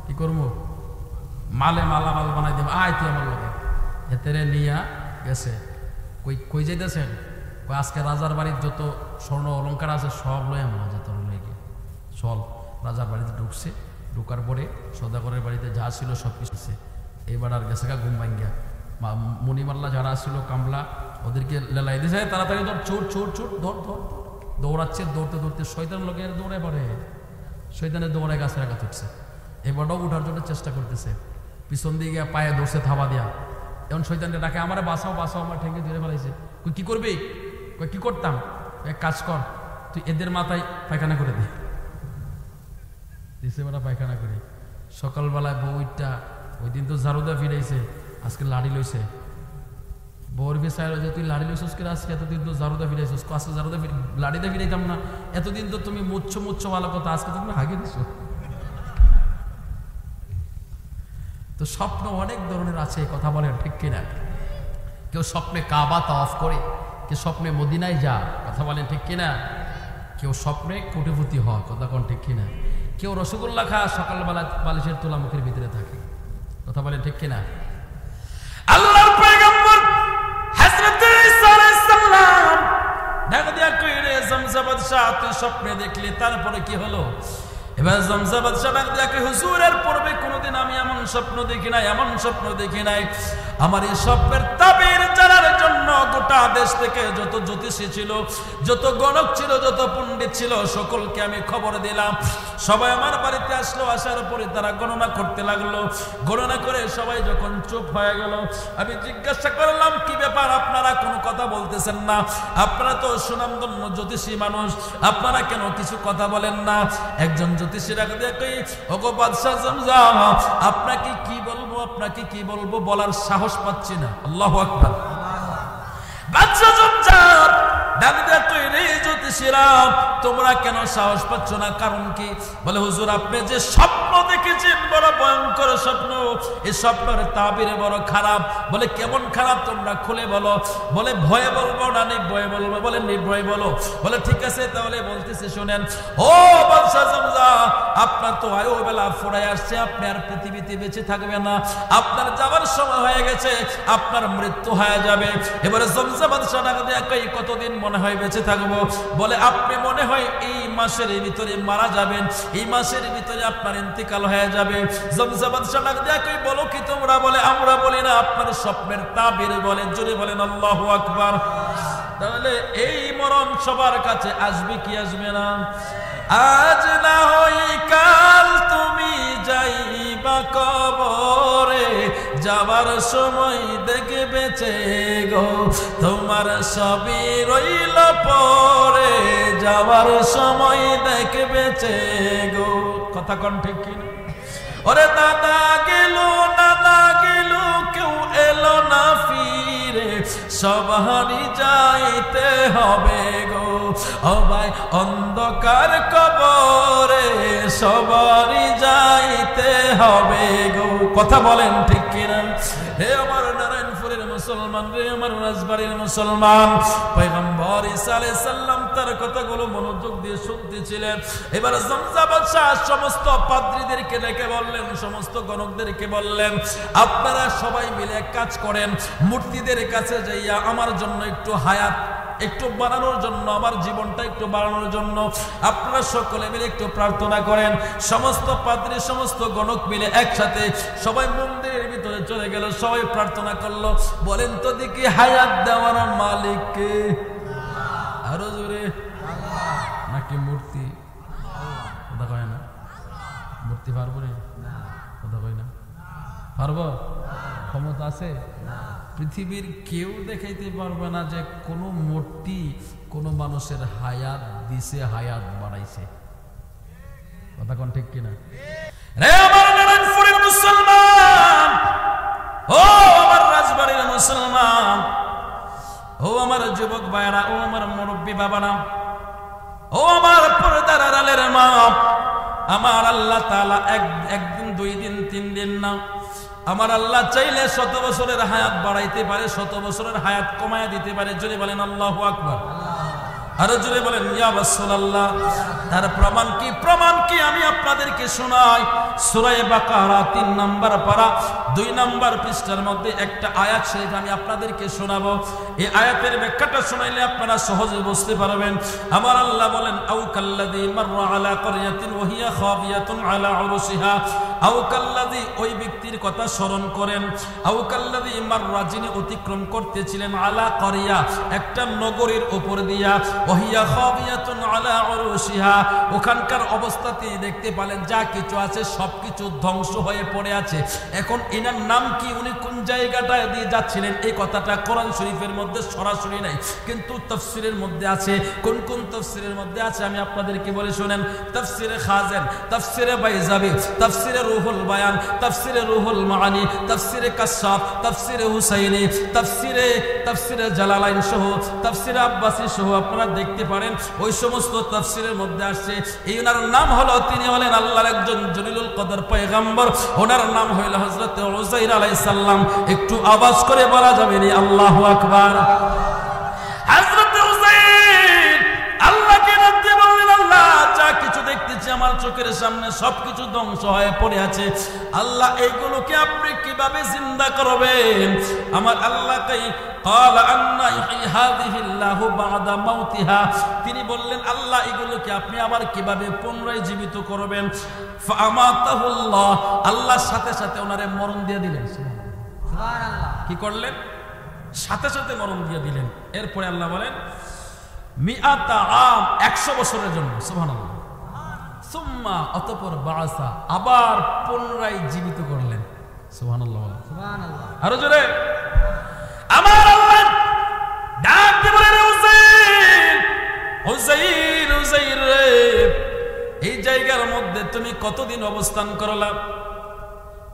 কি করবো? মালে মালামাল বানাই দিব, আয় তুই আমার লোকে। হেতেরে নিয়া গেছে। কই যাইতেছেন? আজকে রাজার বাড়ির যত স্বর্ণ অলঙ্কার আছে সব লয়ে মা যেত লেগে চল। রাজার বাড়িতে ঢুকছে, ঢুকার পরে সদাগরের বাড়িতে যা ছিল সব কিছু। এবার আর গেছে গা ঘুম ভাঙ্গিয়া। মণিমাল্লা যারা ছিল কামলা, ওদেরকে লেলাই দিয়েছে, তাড়াতাড়ি ধর, ছুট ছুট ছুট, ধর ধর। দৌড়াচ্ছে, দৌড়তে দৌড়তে শয়তান লোকের দৌড়ে পড়ে। শয়তানের দৌড়ে গাছের আঘাত উঠছে। এবারও উঠার জন্য চেষ্টা করতেছে, পিছন দিয়ে গিয়ে পায়ে ধরছে থাবা দিয়া। এখন শয়তানটা ডাকে, আমারে বাঁচাও বাঁচাও, আমার ঠেঙ্গে ধরে ফেলাইছে। কি করবি? কি করতাম? এক কাজ কর, তুই এদের মাথায় পায়খানা করে দিছে। বেলা পায়খানা করে সকালবেলায় বউটা ওই দিন তো ঝাড়ুদা ফিরাইছে, আজকে লাড়ি লইছে। বউর বেসায় যে তুই লাড়ি লইছিস কে? আজকে এতদিন তো ঝাড়ুদা ফিরাইছিস। আজকে ঝাড়ুদা লাড়িদা ফিরাইতাম না, এতদিন তো তুমি মুচ্ছ ভালো কথা, আজকে তো তুমি হাগে দিছো। তো স্বপ্ন অনেক ধরনের আছে, কথা বলেন ঠিক কিনা? কেউ স্বপ্নে কাবা তাওয়াফ করে, কেউ স্বপ্নে মদিনায় যা, কথা বলেন ঠিক কিনা? কেউ স্বপ্নে কোটিপতি হয়, কথা বলেন ঠিক কিনা? কেউ রসগোল্লা খা, সকালবেলা বালিশের তোলা মুখের ভিতরে থাকে, কথা বলেন ঠিক কিনা? আল্লাহর পয়গম্বর হযরত ঈসা আলাইহিস সালাম ডাক দিয়া কইরে, জমজা বাদশা তুই স্বপ্নে দেখলি, তারপরে কি হলো? এবার জমজা বাদশা ডাক দিয়া কই, হুজুরের পূর্বে কোনোদিন আমি এমন স্বপ্ন দেখি নাই, এমন স্বপ্ন দেখি নাই। আমার এই স্বপ্নের তাবির জানার জন্য গোটা দেশ থেকে যত জ্যোতিষী ছিল, যত গণক ছিল, যত পণ্ডিত ছিল, সকলকে আমি খবর দিলাম। সবাই আমার বাড়িতে আসলো, আসার পরে তারা গণনা করতে লাগলো। গণনা করে সবাই যখন চুপ হয়ে গেল, আমি জিজ্ঞাসা করলাম কি ব্যাপার, আপনারা কোনো কথা বলতেছেন না? আপনারা তো সুনামধন্য জ্যোতিষী মানুষ, আপনারা কেন কিছু কথা বলেন না? একজন জ্যোতিষী রাখা দিয়ে কই, ওগো বাদশাহ জমজা, আপনাকে কি বলবো, আপনাকে কি বলবো বলার সাহস পাচ্ছি না। আল্লাহু আকবার। বাদশাহ জমজা ডাক দিয়া কই, রে জ্যোতিষীরা, তোমরা কেন সাহস পাচ্ছ না? কারণ কি? বলে হুজুর আপনি যে স্বপ্ন দেখেছেন বড় ভয়ঙ্কর স্বপ্ন, এই স্বপ্নের তাবির বড় খারাপ। বলে কেমন খারাপ তোমরা খুলে বলো। বলে ভয়ে বলবো না নির্ভয়ে বলবো? বলে নির্ভয়ে বলো। বলে ঠিক আছে তাহলে বলতেছি শুনেন। ও বাদশাহ জমজা, আপনার তো আয়ু বেলা ফুরায় আসছে, আপনি আর পৃথিবীতে বেঁচে থাকবেন না, আপনার যাওয়ার সময় হয়ে গেছে, আপনার মৃত্যু হয়ে যাবে। এবারে জমজা বাদশাহ ডাক দিয়া কই, কতদিন মনে হয় বেঁচে থাকবো? বলে আপনি মনে হয় এই মাসের ভিতরে মারা যাবেন, এই মাসের ভিতরে আপনার ইন্তেকাল হয়ে যাবে। জমজা বাদশাহ ডাক দিয়া কই, বলো কি তোমরা? বলে আমরা বলি না, আপনার স্বপ্নের তাবির বলেন। জোরে বলেন আল্লাহু আকবার। তাহলে এই মরণ সবার কাছে আসবে কি আসবে না? আজ না হই কাল তুমি যাইবা কবরে, যাবার সময় দেখে বেঁচে গো, তোমার সবই রইল পরে, যাবার সময় দেখে বেঁচে গো। কথা কোন ঠিক কিনা? ওরে দাদা গেল, দাদা গেল, কেউ এলো না ফিরে, সবারই যাইতে হবে গো। ও ভাই অন্ধকার কবরে, সবারই যাইতে হবে গো। কথা বলেন ঠিক কিনা? হে আমার নারায়ণপুরের মুসলমান রে, আমার রাজবাড়ির মুসলমান, পয়গম্বর ঈসা আলাইহিস সালাম তার কথাগুলো মনোযোগ দিয়ে শুনতেছিলেন। এবার জমজা বাদশাহ সমস্ত পাদ্রীদেরকে ডেকে বললেন, সমস্ত গণকদেরকে বললেন, আপনারা সবাই মিলে কাজ করেন, মূর্তিদের কাছে যাইয়া আমার জন্য একটু হায়াত একটু বাড়ানোর জন্য, আমার জীবনটা একটু বাড়ানোর জন্য আপনারা সকলে মিলে একটু প্রার্থনা করেন। সমস্ত পাদ্রী সমস্ত গণক মিলে একসাথে সবাই মন্দিরের ভিতরে চলে গেল, সবাই প্রার্থনা করলো। বলেন তো দেখি হায়াত দেওয়ার মালিক কে? আরো জোরে। নাকি মূর্তি? কথা কয় না। মূর্তি পারবো না, কথা কয় না। পারবো? ক্ষমতা আছে? পৃথিবীর কেউ দেখাইতে পারবে না যে কোনো মূর্তি কোনো মানুষের হায়াত দিছে, হায়াত বাড়াইছে। কথা কোন ঠিক কিনা? রে আমার নারায়ণপুরের মুসলমান, ও আমার রাজবাড়ির মুসলমান, ও আমার যুবক ভাইরা, ও আমার মুরব্বী বাবারা, ও আমার পর্দার আড়ালের মা, আমার আল্লাহ তাআলা একদিন, 2 দিন, 3 দিন না, আমার আল্লাহ চাইলে 100 বছরের হায়াত বাড়াইতে পারে, 100 বছরের হায়াত কমায় দিতে পারে। জোরে বলেন আল্লাহু আকবার। আরো জোরে বলেন ইয়া রাসূলুল্লাহ। তার প্রমাণ কি? প্রমাণ কি আমি আপনাদেরকে শোনাই। সূরা বাকারা 3 নম্বর পারা 2 নম্বর পৃষ্ঠার মধ্যে একটা আয়াত শরীফ আমি আপনাদেরকে শোনাবো। এই আয়াতের ব্যাখ্যাটা শোনাইলে আপনারা সহজে বুঝতে পারবেন। আমার আল্লাহ বলেন, আও কাল্লাযী মাররা আলা ক্বরিয়াতিন ওয়া হিয়া খাবিয়াতুন আলা উরুশিহা, আও কাল্লাযী, ওই ব্যক্তির কথা স্মরণ করেন, আও কাল্লাযী মাররা, যিনি অতিক্রম করতেছিলেন, আলা ক্বরিয়া, একটা নগরীর উপর দিয়া, ওহিয়া খাবিয়াতুন আলা উরুশিহা, ওখানকার অবস্থাতে দেখতে পেলেন যা কিছু আছে সবকিছু ধ্বংস হয়ে পড়ে আছে। এখন এনার নাম কি, উনি কোন জায়গাটায় দিয়ে যাচ্ছিলেন, এই কথাটা কোরআন শরীফের মধ্যে সরাসরি নাই, কিন্তু তাফসীরের মধ্যে আছে। কোন কোন তাফসীরের মধ্যে আছে আমি আপনাদেরকে বলে শুনেন। তাফসীরে খাজেন, তাফসীরে বাইজাবি, তাফসীরে রুহুল বায়ান, তাফসীরে রুহুল মাআনি, তাফসীরে কাশফ, তাফসীরে হুসাইনি, তাফসীরে জালালাইন সহ, তাফসীরে আব্বাসী সহ আপনারা দেখতে পারেন ওই সমস্ত তাফসীরের মধ্যে আসছে। এই ওনার নাম হলো, তিনি হলেন আল্লাহর একজন জলিলুল কদর পয়গম্বর, ওনার নাম হইল হযরত উযাইর আলাইহিস সালাম। একটু আওয়াজ করে বলা যাবে নি আল্লাহু আকবার। হযরত উযাইর আল্লাহকে ডাকতে বললেন, আল্লাহ যা কিছু দেখতেছি আমার চোখের সামনে সবকিছু ধ্বংস হয়ে পড়ে আছে, আল্লাহ এইগুলোকে আপনি কিভাবে জিন্দা করবেন? আমার আল্লাহকে قال أن يحيي هذه الله بعد موتها, তিনি বললেন আল্লাহ এগুলোকে আপনি আবার কিভাবে পুনরায় জীবিত করবেন? فأماته الله, আল্লাহর সাথে সাথে ওনারে মরণ দিয়ে দিলেন। সুবহানাল্লাহ। কি করলেন? সাথে সাথে মরণ দিয়ে দিলেন। এরপরে আল্লাহ বলেন মিআতা আম, 100 বছরের জন্য। সুবহানাল্লাহ। সুম্মা, অতঃপর বাআসা, আবার পুনরায় জীবিত করলেন। সুবহানাল্লাহ। সুবহানাল্লাহ। আরো জোরে। আমার আল্লাহ ডাক দিয়ে বলেন, উযাইর, উযাইর, উযাইর রে, এই জায়গার মধ্যে তুমি কতদিন অবস্থান করলা?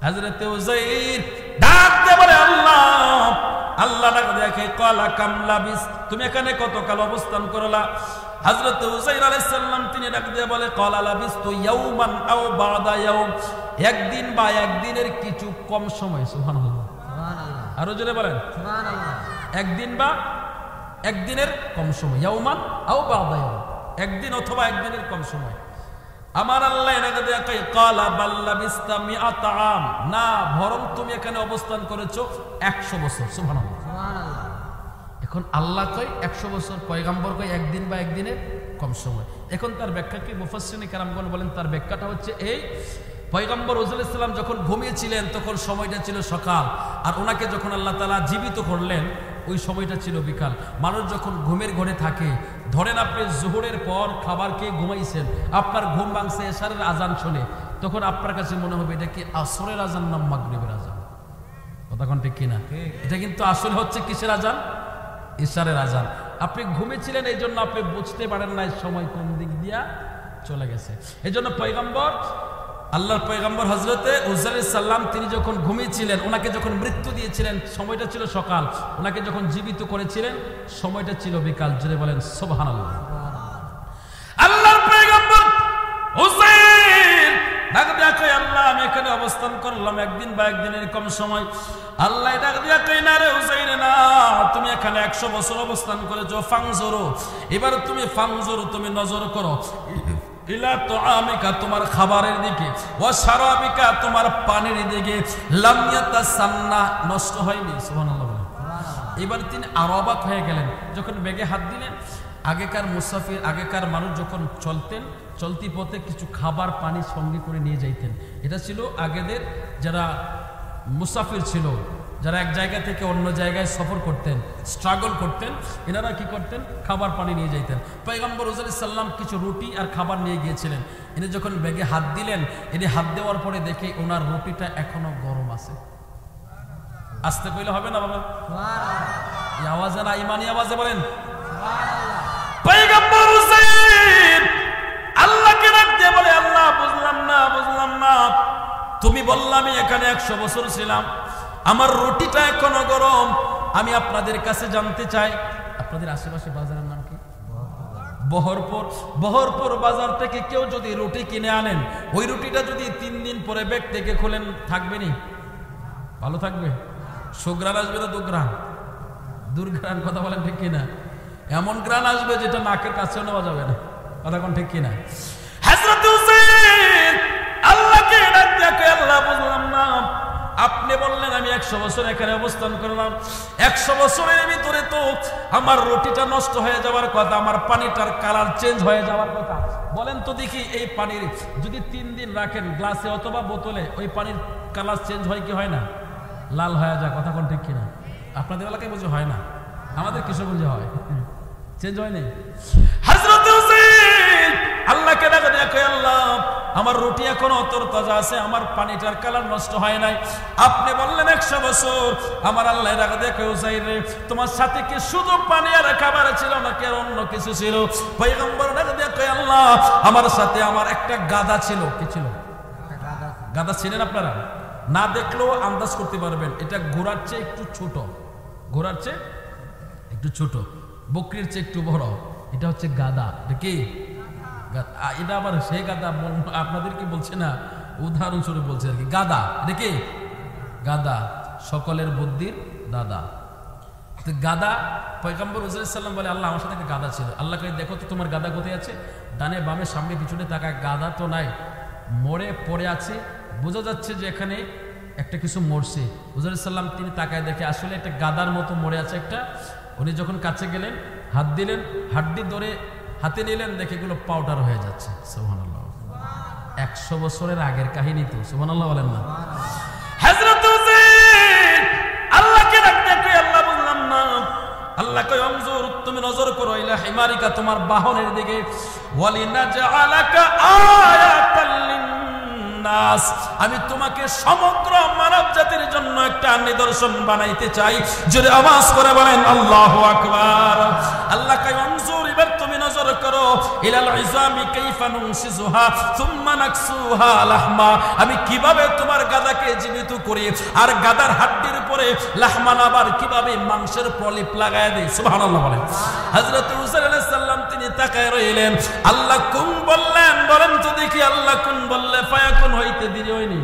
হযরত উযাইর ডাক দিয়ে বলে, আল্লাহ, আল্লাহ ডাক দেখে, ক্বালা কাম লাবিস, তুমি এখানে কতকাল অবস্থান করলা? হযরত উযাইর আলাইহিস সালাম তিনি ডাক দিয়ে বলে, ক্বালা লাবিস্তু ইয়াওমান আও বা'দা ইয়াওম, একদিন বা একদিনের কিছু কম সময়। সুবহানাল্লাহ। আরো জোরে বলেন সুবহানাল্লাহ। একদিন বা একদিনের কম সময়, ইয়াওমান আও বা'দা ইয়াওম, একদিন অথবা একদিনের কম সময়। আমার আল্লাহ এনাকে দেখে, ক্বালা বাল লাবিস্তা মিআতা আম, না বরং তুমি এখানে অবস্থান করেছো 100 বছর। সুবহানাল্লাহ। সুবহানাল্লাহ। এখন আল্লাহ কয় 100 বছর, পয়গম্বর কয় একদিন বা একদিনের কম সময়। এখন তার ব্যাখ্যা কি? মুফাসসিরিন কেরামগণ বলেন তার ব্যাখ্যাটা হচ্ছে এই, পয়গম্বর রাসূল সাল্লাল্লাহু আলাইহি ওয়াসাল্লাম যখন ঘুমিয়েছিলেন তখন সময়টা ছিল সকাল, আর ওনাকে যখন আল্লাহ তাআলা জীবিত করলেন ওই সময়টা ছিল বিকাল। মানুষ যখন ঘুমের ঘরে থাকে, ধরেন আপনি যোহরের পর খাবার খেয়ে ঘুমাইছেন, আপনার ঘুম ভাঙছে এশারের আজান শুনে, তখন আপনার কাছে মনে হবে এটা কি আসরের আজান না মাগরিবের আজান? কথা কোন ঠিক কিনা? এটা কিন্তু আসলে হচ্ছে কিসের আজান? এশারের আজান। আপনি ঘুমিয়েছিলেন এই জন্য আপনি বুঝতে পারেন না সময় কোন দিক দিয়া চলে গেছে। এই জন্য পয়গম্বর, আল্লাহর পয়গম্বর হযরতে উযাইর আলাইহিস সালাম তিনি যখন ঘুমিয়েছিলেন, ওনাকে যখন মৃত্যু দিয়েছিলেন সময়টা ছিল সকাল, ওনাকে যখন জীবিত করেছিলেন সময়টা ছিল বিকাল। জোরে বলেন সুবহানাল্লাহ। আল্লাহর পয়গম্বর উযাইর ডাক দিয়ে কয়, আল্লাহ আল্লাহ আমি এখানে অবস্থান করলাম একদিন বা একদিনের কম সময়। আল্লাহ ডাক দিয়া কই না রে হুসাইন না, তুমি এখানে 100 বছর অবস্থান করেছো। ফাংজুরু, এবার তুমি ফাংজুরু, তুমি নজর করো ইলা তুআমিকা, তোমার খাবারের দিকে, ওয়া শারাবিকা, তোমার পানির দিকে, লাম ইয়াতাসান্না, নষ্ট হয়নি। সুবহানাল্লাহ। এবার তিনি আরো অবাক হয়ে গেলেন যখন ব্যাগে হাত দিলেন। আগেকার মুসাফির, আগেকার মানুষ যখন চলতেন, চলতি পথে কিছু খাবার পানি সঙ্গে করে নিয়ে যাইতেন। এটা ছিল আগেদের যারা মুসাফির ছিল, যারা এক জায়গা থেকে অন্য জায়গায় সফর করতেন, স্ট্রাগল করতেন, এনারা কি করতেন? খাবার পানি নিয়ে যাইতেন। পয়গম্বর সাল্লাম কিছু রুটি আর খাবার নিয়ে গিয়েছিলেন। ইনি যখন ব্যাগে হাত দিলেন, ইনি হাত দেওয়ার পরে দেখে ওনার রুটিটা এখনো গরম আছে। আসতে কইলে হবে না বাবা? এই আওয়াজে না, ইমানি আওয়াজে বলেন পয়গম্বর হুসাইন আল্লাহকে ডাক দিয়ে বলে, আল্লাহ বুঝলাম না, তুমি বললাম আমি এখানে 100 বছর ছিলাম, আমার রুটিটা এখনো গরম। আমি আপনাদের কাছে জানতে চাই, আপনাদের আশেপাশে বাজারের নাম কি? বহরপুর। বহরপুর বাজার থেকে কেউ যদি রুটি কিনে আনেন, ওই রুটিটা যদি 3 দিন পরে ব্যাগ থেকে খোলেন, থাকবে নি? ভালো থাকবে? সুগ্রান আসবে না দুগ্রান? দুর্গ্রান, কথা বলেন ঠিক কিনা? এমন গ্রান আসবে যেটা নাকের কাছেও নেওয়া যাবে না। কথা কোন ঠিক কিনা? হযরত হুসাইন আল্লাহকে ডাক দিয়ে কয়, আল্লাহ বুঝলাম না, আপনি বললেন আমি 100 বছর এখানে অবস্থান করলাম, 100 বছরের ভিতরে তো আমার রুটিটা নষ্ট হয়ে যাওয়ার কথা, আমার পানিটার কালার চেঞ্জ হয়ে যাওয়ার কথা। বলেন তো দেখি, এই পানির যদি 3 দিন রাখেন গ্লাসে অথবা বোতলে, ওই পানির কালার চেঞ্জ হয় কি হয় না? লাল হয়ে যায়। কথা কোন ঠিক কিনা? আপনাদের এলাকায় বুঝে হয় না, আমাদের কিশোরগঞ্জে হয়, চেঞ্জ হয় নাই। হযরত হুসাইন আল্লাহকে ডাক দিয়ে কয়, আল্লাহ আমার রুটি এখনো তরতাজা আছে, আমার পানিটার কালার নষ্ট হয় নাই। আপনি বললেন 100 বছর। আমার আল্লাহ ডাক দিয়ে কয়, হুসাইন রে, তোমার সাথে কি শুধু পানি আর খাবার ছিল নাকি আর অন্য কিছু ছিল? পয়গম্বর ডাক দিয়ে কয়, আল্লাহ আমার সাথে আমার একটা গাধা ছিল। কি ছিল? গাধা ছিলেন আপনারা? না দেখলেও আন্দাজ করতে পারবেন, এটা ঘোড়ার চেয়ে একটু ছোট, ঘোড়ার চেয়ে একটু ছোট, বকরির চেয়ে একটু বড়। এটা হচ্ছে গাধা। এটা কি? এটা আবার সেই গাধা আপনাদের কি বলছে না, উদাহরণস্বরূপ বলছে আর কি। গাধা, এটা কি? গাধা, সকলের বুদ্ধির দাদা। গাধা, পয়গম্বর সাল্লাম বলে, আল্লাহ আমার সাথে একটা গাধা ছিল। আল্লাহ কয়, দেখো তো তোমার গাধা কোথায় আছে? ডানে বামে সামনে পিছনে তাকায়, গাধা তো নাই, মরে পড়ে আছে। বোঝা যাচ্ছে যে এখানে একটা কিছু মরছে। হুজুর সাল্লাম তিনি তাকায় দেখে আসলে একটা গাদার মতো মরে আছে একটা। উনি যখন কাছে গেলেন, হাত দিলেন, হাড্ডি ধরে হাতে নিলেন, দেখে এগুলো পাউডার হয়ে যাচ্ছে। সুবহানাল্লাহ। 100 বছরের আগের কাহিনী তো, সুবহানাল্লাহ বলেন না? হযরত হুসাইন আল্লাহকে ডাকতে কই, আল্লাহ বললাম না। আল্লাহ কই, অনজুর, তুমি নজর করো ইলা হিমারিকা, তোমার বাহনের দিকে, ওয়ালিনাজআলাকা আয়াতাল লিন্নাস, আমি তোমাকে সমগ্র মানব জাতির জন্য একটা নিদর্শন বানাইতে চাই। যদি আওয়াজ করে বলেন আল্লাহু আকবার। আল্লাহ কয়, অনজুর, এবার তুমি নজর করো ইলাল ইজামি কাইফা নুনশিজুহা সুম্মা নাকসুহা লাহমা, আমি কিভাবে তোমার গাদাকে জীবিত করি আর গাদার হাড্ডির উপরে লাহমান আবার কিভাবে মাংসের প্রলেপ লাগায় দেই। সুবহানাল্লাহ বলেন। হযরত হুসাইন আলাইহিস সালাম তিনি তাকায় রইলেন। আল্লাহ কোন বললেন, বলেন তো দেখি, আল্লাহ কোন বললে ফায়াকুন হইতে দেরি হয়নি।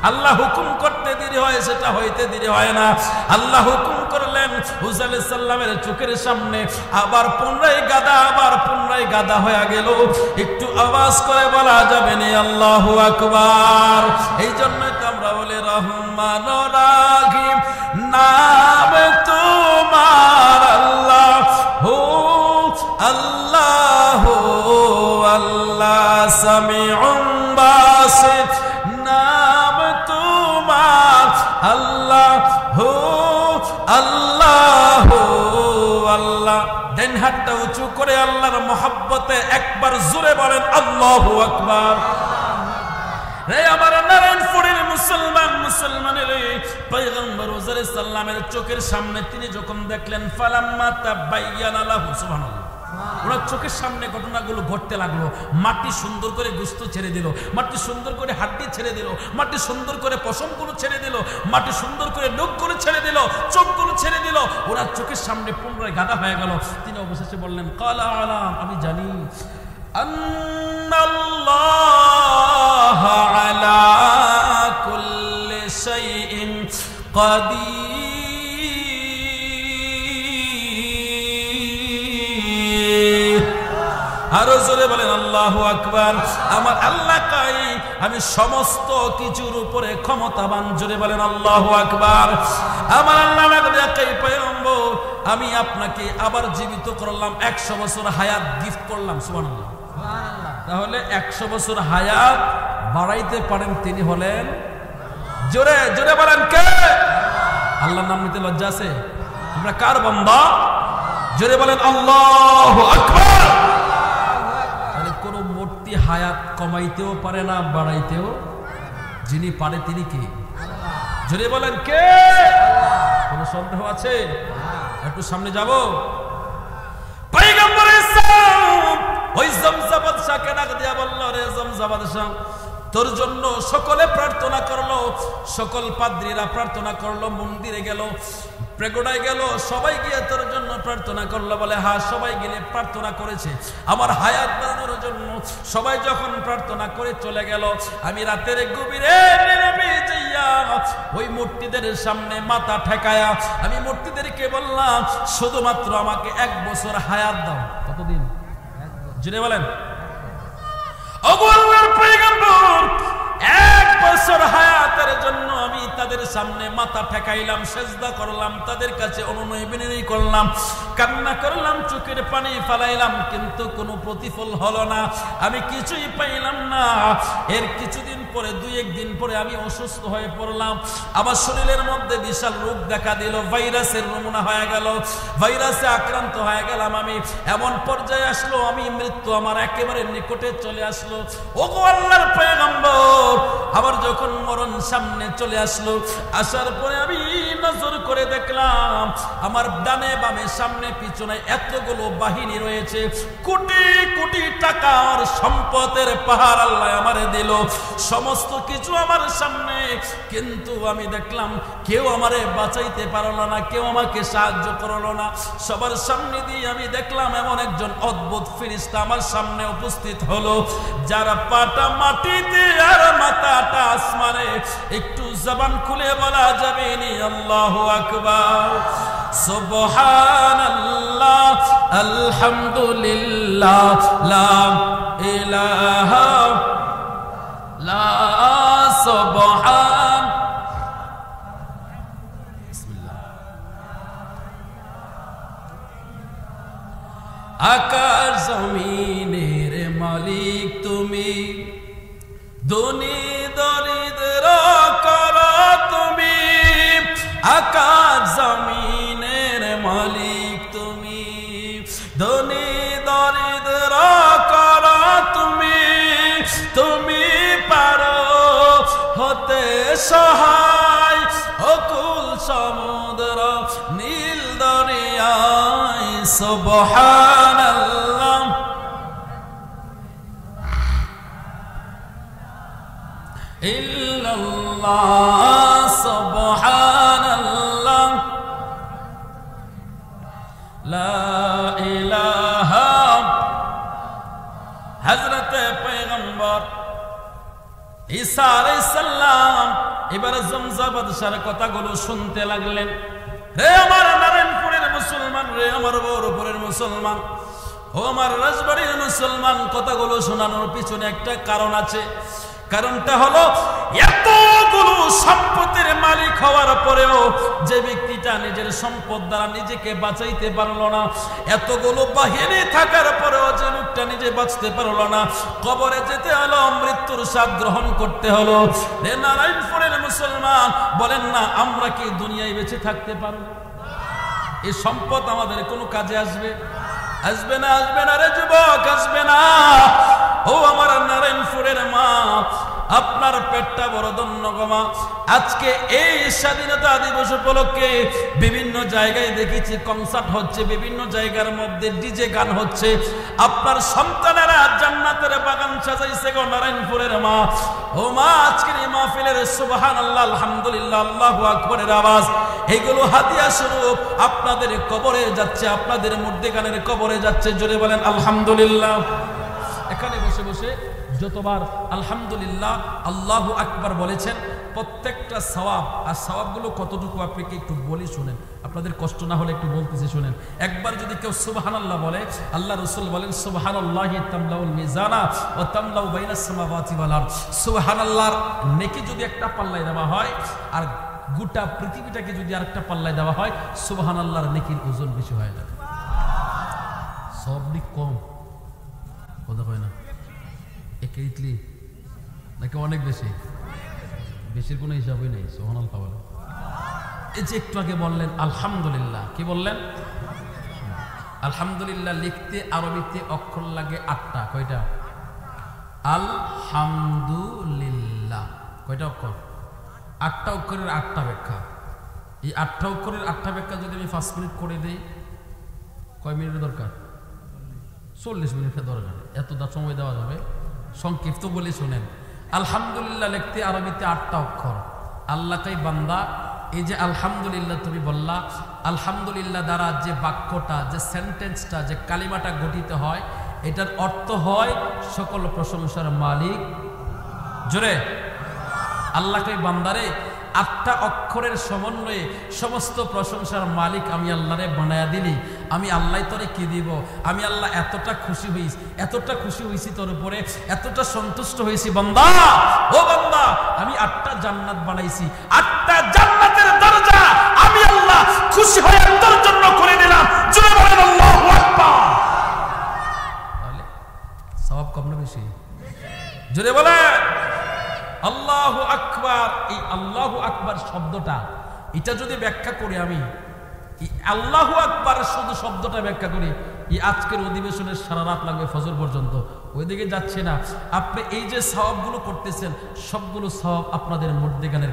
আল্লাহ হুকুম করতে দেরি হয়, সেটা হইতে দেরি হয় না। আল্লাহ হুকুম করলেন, হুসাইন আলাইহিস সালামের চোখের সামনে আবার পুনরায় গাদা, আবার পুনরায় গাদা হয়ে গেল। একটু আওয়াজ করে বলা যাবে না আল্লাহু আকবার? এই জন্যই তো আমরা বলি রহমান রাহিম নাম তোমার আল্লাহ হো আল্লাহ আল্লাহ সামিউন বাসির, নাম তোমার আল্লাহ হো আল্লাহ আল্লাহ। ডান হাতটা উঁচু করে আল্লাহর মহব্বতে একবার জোরে বলেন আল্লাহু আকবার। রে আমার নারায়ণপুরের মুসলমানের পয়গম্বর সাল্লামের চোখের সামনে তিনি যখন দেখলেন, ফালাম্মা তাবায়্যানা লাহু, সুবহানাল্লাহ, ওনার চোখের সামনে ঘটনাগুলো ঘটতে লাগলো। মাটি সুন্দর করে গোশত ছেড়ে দিল, মাটি সুন্দর করে হাড্ডি ছেড়ে দিল, মাটি সুন্দর করে পশমগুলো ছেড়ে দিল, মাটি সুন্দর করে নখগুলো ছেড়ে দিল, চোখগুলো ছেড়ে দিল। ওনার চোখের সামনে পুনরায় গাদা হয়ে গেল। তিনি অবশেষে বললেন, ক্বালা আলাম, আমি জানি আন্নাল্লাহ আলা কাদির। আরো জোরে বলেন আল্লাহু আকবার। আমার আল্লাহ কয় আমি সমস্ত কিছুর উপরে ক্ষমতাবান। জোরে বলেন আল্লাহু আকবার। আমার আল্লাহ কয় পয়গম্বর আমি আপনাকে আবার জীবিত করলাম, 100 বছর হায়াত গিফট করলাম। সুবহানাল্লাহ। তাহলে 100 বছর হায়াত বাড়াইতে পারেন তিনি হলেন। জোরে জোরে বলেন কে? আল্লাহর নাম নিতে লজ্জা আছে? আমরা কার বান্দা? জোরে বলেন আল্লাহু আকবার। তাহলে কোন মূর্তি হায়াত কমাইতেও পারে না, বাড়াইতেও। যিনি পারে তিনি কে? জোরে বলেন কে? কোন সন্দেহ আছে? একটু সামনে যাব। পয়গম্বর ইসলাম ওই জমজা বাদশাকে ডাক দিয়া বলল, রে জমজা বাদশা, তোর জন্য সকলে প্রার্থনা করলো, সকল পাদ্রীরা প্রার্থনা করলো, মন্দিরে গেল, প্রেগোডায় গেল, সবাই গিয়ে তোর জন্য প্রার্থনা করলো। বলে হ্যাঁ, সবাই গেলে প্রার্থনা করেছে আমার হায়াত বাড়ানোর জন্য। সবাই যখন প্রার্থনা করে চলে গেল, আমি রাতের গভীরে নীরবে যাইয়া ওই মূর্তিদের সামনে মাথা ঠেকায়া আমি মূর্তিদেরকে বললাম, শুধুমাত্র আমাকে 1 বছর হায়াত দাও। কতদিন? জুড়ে বলেন। আল্লাহর পয়গম্বর 1 বছর হায়াতের জন্য আমি তাদের সামনে মাথা ঠেকাইলাম, সেজদা করলাম, তাদের কাছে অনুনয় বিনয় করলাম, কান্না করলাম, চোখের পানি ফেলাইলাম, কিন্তু কোনো প্রতিফল হলো না, আমি কিছুই পাইলাম না। এর কিছুদিন পরে, 2-1 দিন পরে আমি অসুস্থ হয়ে পড়লাম। আমার শরীরের মধ্যে বিশাল রোগ দেখা দিল, ভাইরাসের নমুনা হয়ে গেল, ভাইরাসে আক্রান্ত হয়ে গেলাম আমি। এমন পর্যায়ে আসলো আমি মৃত্যু আমার একেবারে নিকটে চলে আসলো। ওগো আল্লাহর পয়গম্বর, আবার যখন মরণ সামনে চলে আসলো, আসার পরে আমি নজর করে দেখলাম আমার ডানে বামে সামনে পিছনে এতগুলো বাহিনী রয়েছে, কোটি কোটি টাকার সম্পদের পাহাড় আল্লাহ আমারে দিল, সমস্ত কিছু আমার সামনে। কিন্তু আমি দেখলাম কেউ আমারে বাঁচাইতে পারলো না, কেউ আমাকে সাহায্য করলো না। সবার সামনে দিয়ে আমি দেখলাম এমন একজন অদ্ভুত ফেরেশতা আমার সামনে উপস্থিত হলো, যারা পাটা মাটিতে আর মাথাটা আসমানে। একটু জবান খুলে বলা যাবে নি আল্লাহু আকবার, সুবহানাল্লাহ, আলহামদুলিল্লাহ, লা ইলাহা লা সুবহান। বিসমিল্লাহ। আকাশ জমিনের মালিক তুমি, ধনী দরিদ্র করো তুমি। আকাশ জমিনের মালিক তুমি, ধনী দরিদ্র করো তুমি। তুমি পারো হতে সহায়, অকুল সমুদ্র নীল দরিয়ায়। সুবহানাল্লাহ, ইল্লাল্লাহ, সুবহানাল্লাহ, লা ইলাহা। হযরতে পয়গম্বর ঈসা আলাইহিস সালাম এবার জমজা বাদশার কথাগুলো শুনতে লাগলেন। রে আমার নারায়ণপুরের মুসলমান, রে আমার বড়পুরের মুসলমান, ও আমার রাজবাড়ির মুসলমান, কথাগুলো শোনানোর পিছনে একটা কারণ আছে। কারণটা হলো, এতগুলো সম্পদের মালিক হওয়ার পরেও যে ব্যক্তিটা নিজের সম্পদ দ্বারা নিজেকে বাঁচাইতে পারলো না, এতগুলো বাহিনী থাকার পরেও যে লোকটা নিজে বাঁচতে পারলো না, কবরে যেতে হলো, মৃত্যুর স্বাদ গ্রহণ করতে হলো। রে নারায়ণপুরের মুসলমান, বলেন না আমরা কি দুনিয়ায় বেঁচে থাকতে পারবো? এই সম্পদ আমাদের কোনো কাজে আসবে? আসবে না, আসবে না রে যুবক, আসবে না। ও আমার নারায়ণপুরের মা, আপনার পেটটা বড় ধন্য গো মা। আজকে এই স্বাধীনতা দিবস উপলক্ষে বিভিন্ন জায়গায় দেখেছি কনসার্ট হচ্ছে, বিভিন্ন জায়গার মধ্যে ডিজে গান হচ্ছে। আপনার সন্তানেরা জান্নাতের বাগান সাজাইছে গো নারায়ণপুরের মা। ও মা, আজকের এই মাহফিলের সুবহানাল্লাহ, আলহামদুলিল্লাহ, আল্লাহু আকবারের আওয়াজ, এগুলো হাদিয়া স্বরূপ আপনাদের কবরে যাচ্ছে, আপনাদের মুর্দে গানের কবরে যাচ্ছে। জোরে বলেন আলহামদুলিল্লাহ। এখানে বসে বসে যতবার আলহামদুলিল্লাহ আল্লাহু আকবার বলেছেন প্রত্যেকটা সওয়াব, আর সওয়াবগুলো কতটুকু আপনাকে একটু বলি শুনেন, আপনাদের কষ্ট না হলে একটু বলতেছি শুনেন। একবার যদি কেউ সুবহানাল্লাহ বলে, আল্লাহ রাসূল বলেন সুবহানাল্লাহি তামলাউল মিজানা ওয়া তামলাউ বাইনাস সামাওয়াতি ওয়াল আরদ। সুবহানাল্লাহর নেকি যদি একটা পাল্লায় দেওয়া হয় আর গোটা পৃথিবীটাকে যদি আরেকটা পাল্লায় দেওয়া হয়, সুবহানাল্লাহর নেকির ওজন বেশি হয় না, সব দিক কম। কথা হয় না একে ইটলি নাকি অনেক বেশি? বেশির কোনো হিসাবই নেই। সুবহানাল্লাহ বলে। এই যে একটু আগে বললেন আলহামদুলিল্লাহ, কি বললেন? আলহামদুলিল্লাহ লিখতে আরবিতে অক্ষর লাগে 8টা। কয়টা? আলহামদুলিল্লাহ কয়টা অক্ষর? 8টা অক্ষরের 8টা ব্যাখ্যা। এই 8টা অক্ষরের 8টা ব্যাখ্যা যদি আমি 5 মিনিট করে দিই, কয় মিনিটের দরকার? 40 মিনিটের দরকার। এতটা সময় দেওয়া যাবে? সংক্ষিপ্ত বলে শোনেন। আলহামদুলিল্লাহ লিখতে আরবিতে 8টা অক্ষর। আল্লাহই বান্দা, এই যে আলহামদুলিল্লাহ তুমি বললা, আলহামদুলিল্লাহ দ্বারা যে বাক্যটা, যে সেন্টেন্সটা, যে কালিমাটা গঠিত হয়, এটার অর্থ হয় সকল প্রশংসার মালিক জোরে আল্লাহকে। বান্দারে 8টা অক্ষরের সমন্বয়ে সমস্ত প্রশংসার মালিক আমি আল্লাহরে বানায়া দিলি, আমি আল্লাহ তোরে কি দিব? আমি আল্লাহ এতটা খুশি হইছি, এতটা খুশি হইছি তোর উপরে, এতটা সন্তুষ্ট হয়েছি বান্দা, ও বান্দা আমি 8টা জান্নাত বানাইছি, 8টা জান্নাতের দরজা আমি আল্লাহ খুশি হয়ে তোর জন্য করে দিলাম। জোরে বলেন আল্লাহু আকবার। তাহলে সওয়াব কম না বেশি? জোরে বলেন আল্লাহু আকবার। এই আল্লাহু আকবার শব্দটা, এটা যদি ব্যাখ্যা করি আমি, আল্লাহু আকবার শুধু শব্দটা ব্যাখ্যা করি, এই আজকের অধিবেশনের সারা রাত লাগবে ফজর পর্যন্ত, ওইদিকে যাচ্ছে না। আপনি এই যে সওয়াবগুলো করতেছেন, সবগুলো সওয়াব আপনাদের মধ্যে গানের